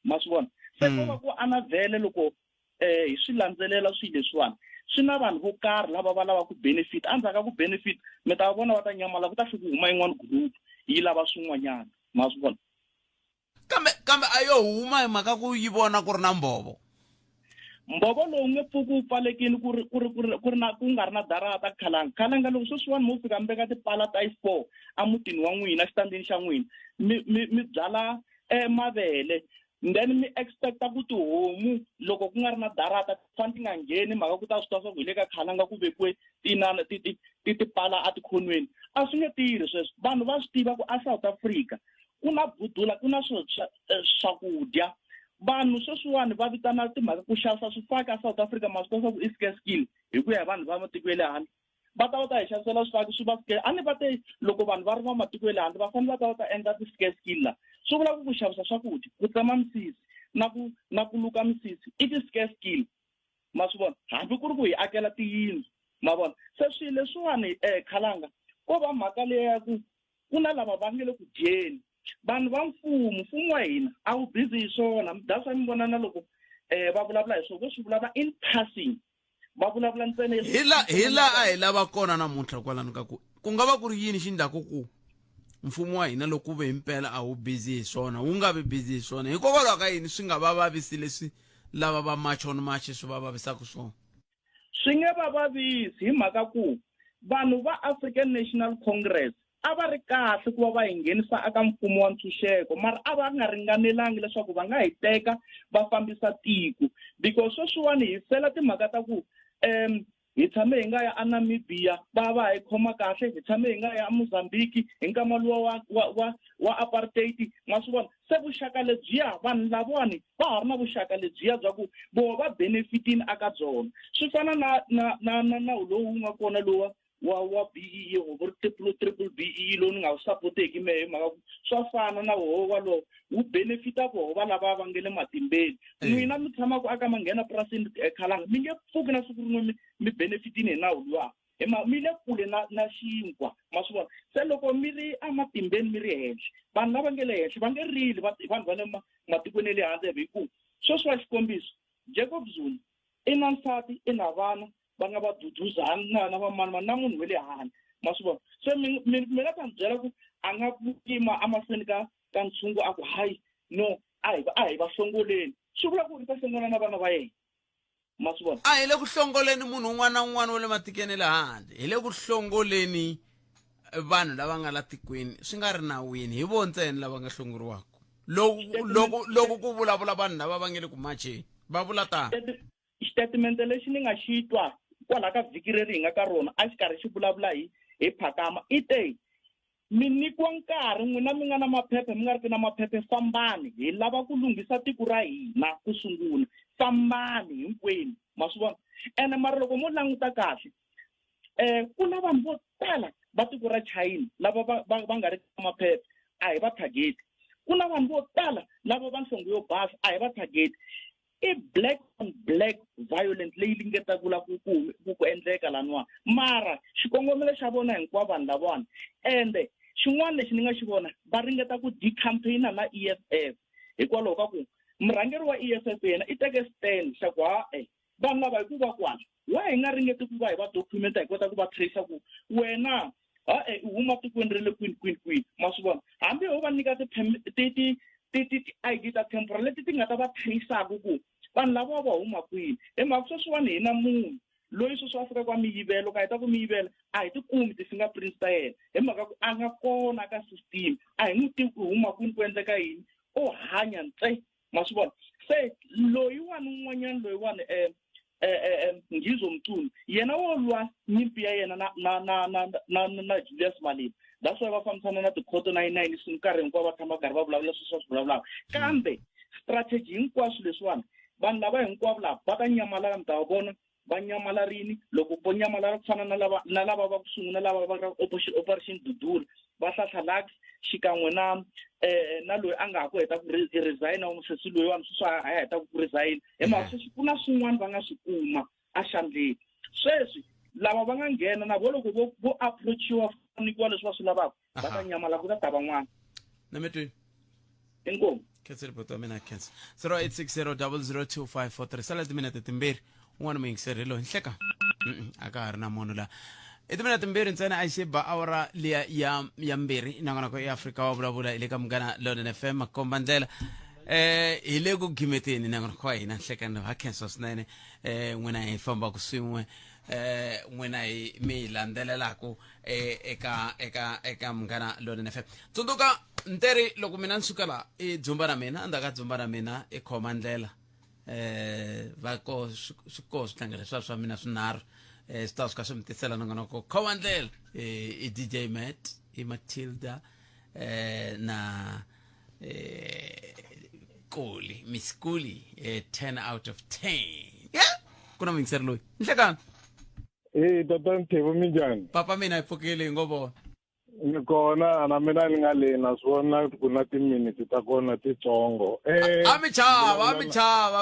ma swi vona se ko va ku ana vhele loko hi swi landzelela swilo leswiwani swi na vanhu vo karhi lava va lava ku benefit andzhaka ku benefit mi ta vona va ta nyamala ku ta fika huma yin'wana group yi lava swin'wanyana ma swi vona kambe a yo huma hi mhaka ku yi vona ku ri na mbhovo lowu nge pfuki wu pfalekini ku nga ri na darata khalanga loko sweswiwani mo fika mi veka tipala ta i4 a mutini wa n'wina xitandini xa n'wina mi byala mavele then mi expecta ku tihomu loko ku nga ri na darata fane ti nga ngheni mhaka ku ta swi ta swa ku hi le ka khalanga ku vekiwe tipala a tikhonweni a swi nge tirhi sweswo vanhu va swi tiva ku a South Africa ku na budula ku na swakudya vanhu sweswiwani va vitana timhaka ku xavisa swifaki a South Africa masikosa ku i scarce skill hi ku ya vanhu va matiko ya le handle va ta hi xavisela swifaki swi va scarce a ni va te loko vanhu va ri va matiko ya le handle va fanele va ta endla ti-scarce skill la swi vula ku xavisa swakudya ku tsema misisi na ku luka misisi i ti-scarce skill ma swi vona hambi ku ri ku hi akela tiyindlu ma vona se swilo leswiwani khalanga ko va mhaka leya ku na lava va nge le ku dyeni vanhu va mfumo wa hina a wu busy hi swona that's why mi vona na loko va vulavula hi swona vo swi vulavula in passing va vulavula ntsena hi la a hi lava kona namuntlha kwalani ka ku nga va ku ri yini xi ndlaku ku mfumo wa hina loko ve himpela a wu busy hi swona wu nga vi busy hi swona hikokwalaho ka yini swi nga va vavisi leswi lava va march on march swi va vavisaka swona swi nge va vavisi hi mhaka ku vanhu va African National Congress a va ri kahle ku va va hi nghenisa aka mfumo wa ntshunxeko mara a va nga ringanelangi leswaku va nga hi teka va fambisa tiko because sweswiwani hi fela timhaka ta ku hi tshame hi nga ya a Namibia va hi khoma kahle hi tshame hi nga ya a Mozambique hi nkama luwa wa apartheid ma swi vona se vuxaka lebyiya vanhu lavawani va ha ri na vuxaka lebyiya bya ku voho va benefitini aka byona swi fana na lowu nga kona lowa wa BEE over triple BEE lowu ni nga wu sapoteki mehe mhaka ku swa fana na woho walowo wu benefita voho va lava va nge le matimbeni n'wina mi tshamaku aka ma nghena purasini khalanga mi nge pfuki na siku rin'we mi benefitini hi nawu luwa mi le kule na xinkwa ma swi vona se loko mi ri amatimbeni mi ri henhla vanhu lava nge le henhla va nge rili vanhu va le matikweni ya le handle hi ku sweswiwa xikombiso Jacob Zulu i na nsati i na vana va nga va duduzani na vamani na munhu wa le handle ma swi vona se mi nga ta mi byela ku a nga yima amahlweni ka ntshungu a ku hayi no a hi va hlongoleni swi vula ku ri ta hlongola na vana va yena ma swi vona a hi le ku hlongoleni munhu un'wana na un'wana wa le matikweni le handle hi le ku hlongoleni vanhu lava nga la tikweni swi nga ri nawini hi vo ntsena lava nga hlongoriwaka loko ku vulavula vanhu lava va nge le ku macheni va vula tani statement lexi ni nga xi twa kwala ka vhiki leri hi nga ka rona a xi karhi xi vulavula hi phakama i te mi nyikiwa nkarhi n'wina mi nga na maphephe mi nga ri na maphephe fambani hi lava ku lunghisa tiko ra hina ku sungula fambani hinkwenu ma swi vona ene mara loko mo languta kahle ku na vanhu vo tala va tiko ra China lava va nga ri na maphephe a hi va target ku na vanhu vo tala lava va nhlonge yo basa a hi va target i black on black violence leyi lingetakula ku endleka laniwa mara xikongomelo xa vona hinkwavo vanhu lavawani ende xin'wana lexi ni nga xi vona va ringeta ku decampaigna na EFF hikwalaho ka ku murhangeri wa EFF yena i teke stand xa ku vanhu lava hi ku va kwala wa hi nga ringeti ku va hi va documenta hi kota ku va trace ku wena u huma tikweni ri le kwini ma swi vona hambi ho va nyika ti-ID ta temporary leti ti nga ta va traceaku ku vanhu lava va huma kwini hi mhaka sweswiwani hi na munhu loyi sweswi a fikaka mi yivela loko a heta ku mi yivela a hi tikumi ti-fingerprints ta yena hi mhaka ku a nga kona ka system a hi n'wi tivi ku huma kwini ku endleka yini o hanya ntsena ma swi vona se loyiwani un'wanyana loyiwani Ngizo Mtunu yena wo lwa nyimpi ya yena na Julius Malema that's why va fambisana na tikhoto 99 swi nkarhi hinkwavo va tshama karhi va vulavula sweswo swi vulavulaka kambe strategy hinkwaswo leswiwani vanhu lava hinkwavo lava va ta nyamalala mi ta va vona va nyamalarini loko vo nyamalala ku fana na lava va ku sungula lava va ka operation dudula va hlahlalax xikan'we na loyi a nga ha ku heta ku resign sesi loyi wa sweswi a heta ku resign hi mhaka sweswi ku na swin'wana va nga swi kuma a xandleni sweswi lava va nga nghena na vo loko vo approachiwa nikiwa leswi va swi lavaka va ta nyamala ku ta van'wana Nametwe inkomo khetsa ripoto mina khensa 0860002543 sala timinete timbirhi un'wana muyingiserelo nhleka a ka ha ri na munhu la i timinete timbirhi ntsena a xiba awara liya ya mbirhi nangonako i afrika wa vulavula ile ka Munghana Lonene FM makomba ndlela hi le ku gimeteni nangonako wa hina nhlekani ha khensa swinene n'wina hi famba ku swin'we n'wina hi mi landzelelaku eka Munghana Lonene FM tsundzuka nteri loko mina nsuka la i dzumba ra mina andaka dzumba ra mina i khoma ndlela va ko swiko switlangela swa mina swinharhu swi ta suka swi mi tisela nongonoko khoma ndlela i DJ Matt i Matilda na Kuli Miss Kuli 10 out of 10 kuna muyingiseri loyi nhlekani tata Nthevu minjani papa mina ipfukile ngobona ni kona na mina ni nga le na swona ku na timiniti ta kona titsongo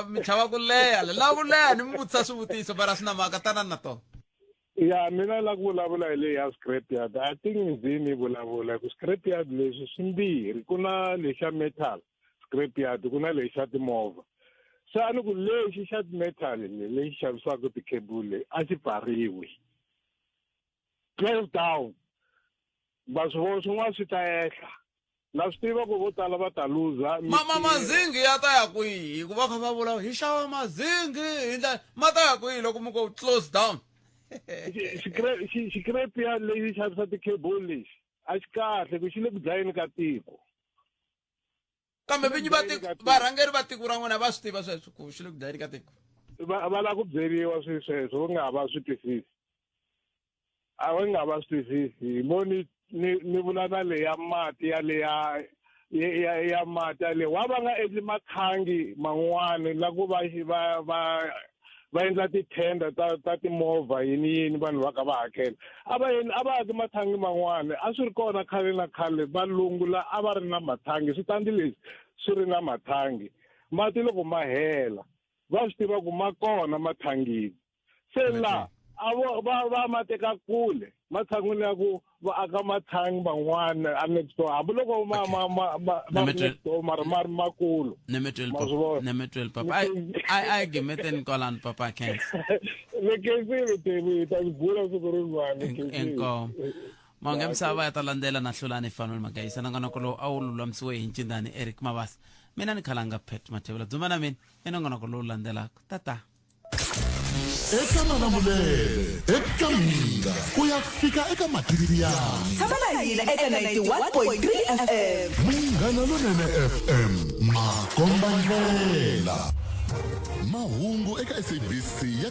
michava ku leha la vuleha ni mi vutisa swivutiso bara swi na mhaka tanani na tona ya mina la ku vulavula hi leyi ya scrapyard I think ndzini yi vulavula ku scrapyard leswi swimbirhi ku na lexa metal scrapyard ku na lexa timovha se a ni ku lexi xa metal lexi xavisaka tikhebule a xi pfariwi close down swin'wana swi ta ehla na swi tiva ku vo tala va ta luza mazingi ya ta ya kwihi ku va kha va vula hi xava mazingi ma ta ya kwihi loko mi ko close down xikrepiya lexi xavisa tikhebule lexi a xi kahle ku xi le ku dlayeni ka tiko kambe vinyi varhangeri va tiko ra n'wina va swi tiva sweswo ku xi le ku dlayeni ka tiko va lava ku byeriwa sweswo va nga va swi twisisi a va nga va swi twisisi moni ni vula na le ya mati ya le ya mati ya le wa va nga endli mathangi man'wani la ku va endla tithenda ta timovha yini vanhu va ka va hakela a va aki mathangi man'wani a swi ri kona khale na khale valungu la a va ri na mathangi switandi leswi swi ri na mathangi mati loko ma hela va swi tiva ku ma kona mathangini se la va ma teka kule mathangini ya ku va aka mathangi man'wana a next door hambi loko next door mara makulu nemetwel papa ai gimeteni kolani papa khensa ni kensile tevi ta gula siku rin'wana enko mange msava ya ta landzela na hlulani fanele magayisa nongonoko lowu a wu lulamisiwe hi ncindani Eric Mabasa mina ni khalanga Pet Mathebula dzuma na mina i nongonoko lowu landzelaka tata eka Malamulele eka Mhinga ku ya fika eka Matiriyani tshama na hina eka 91.3 FM Munghana Lonene FM makomba ndlela mahungu eka SABC ya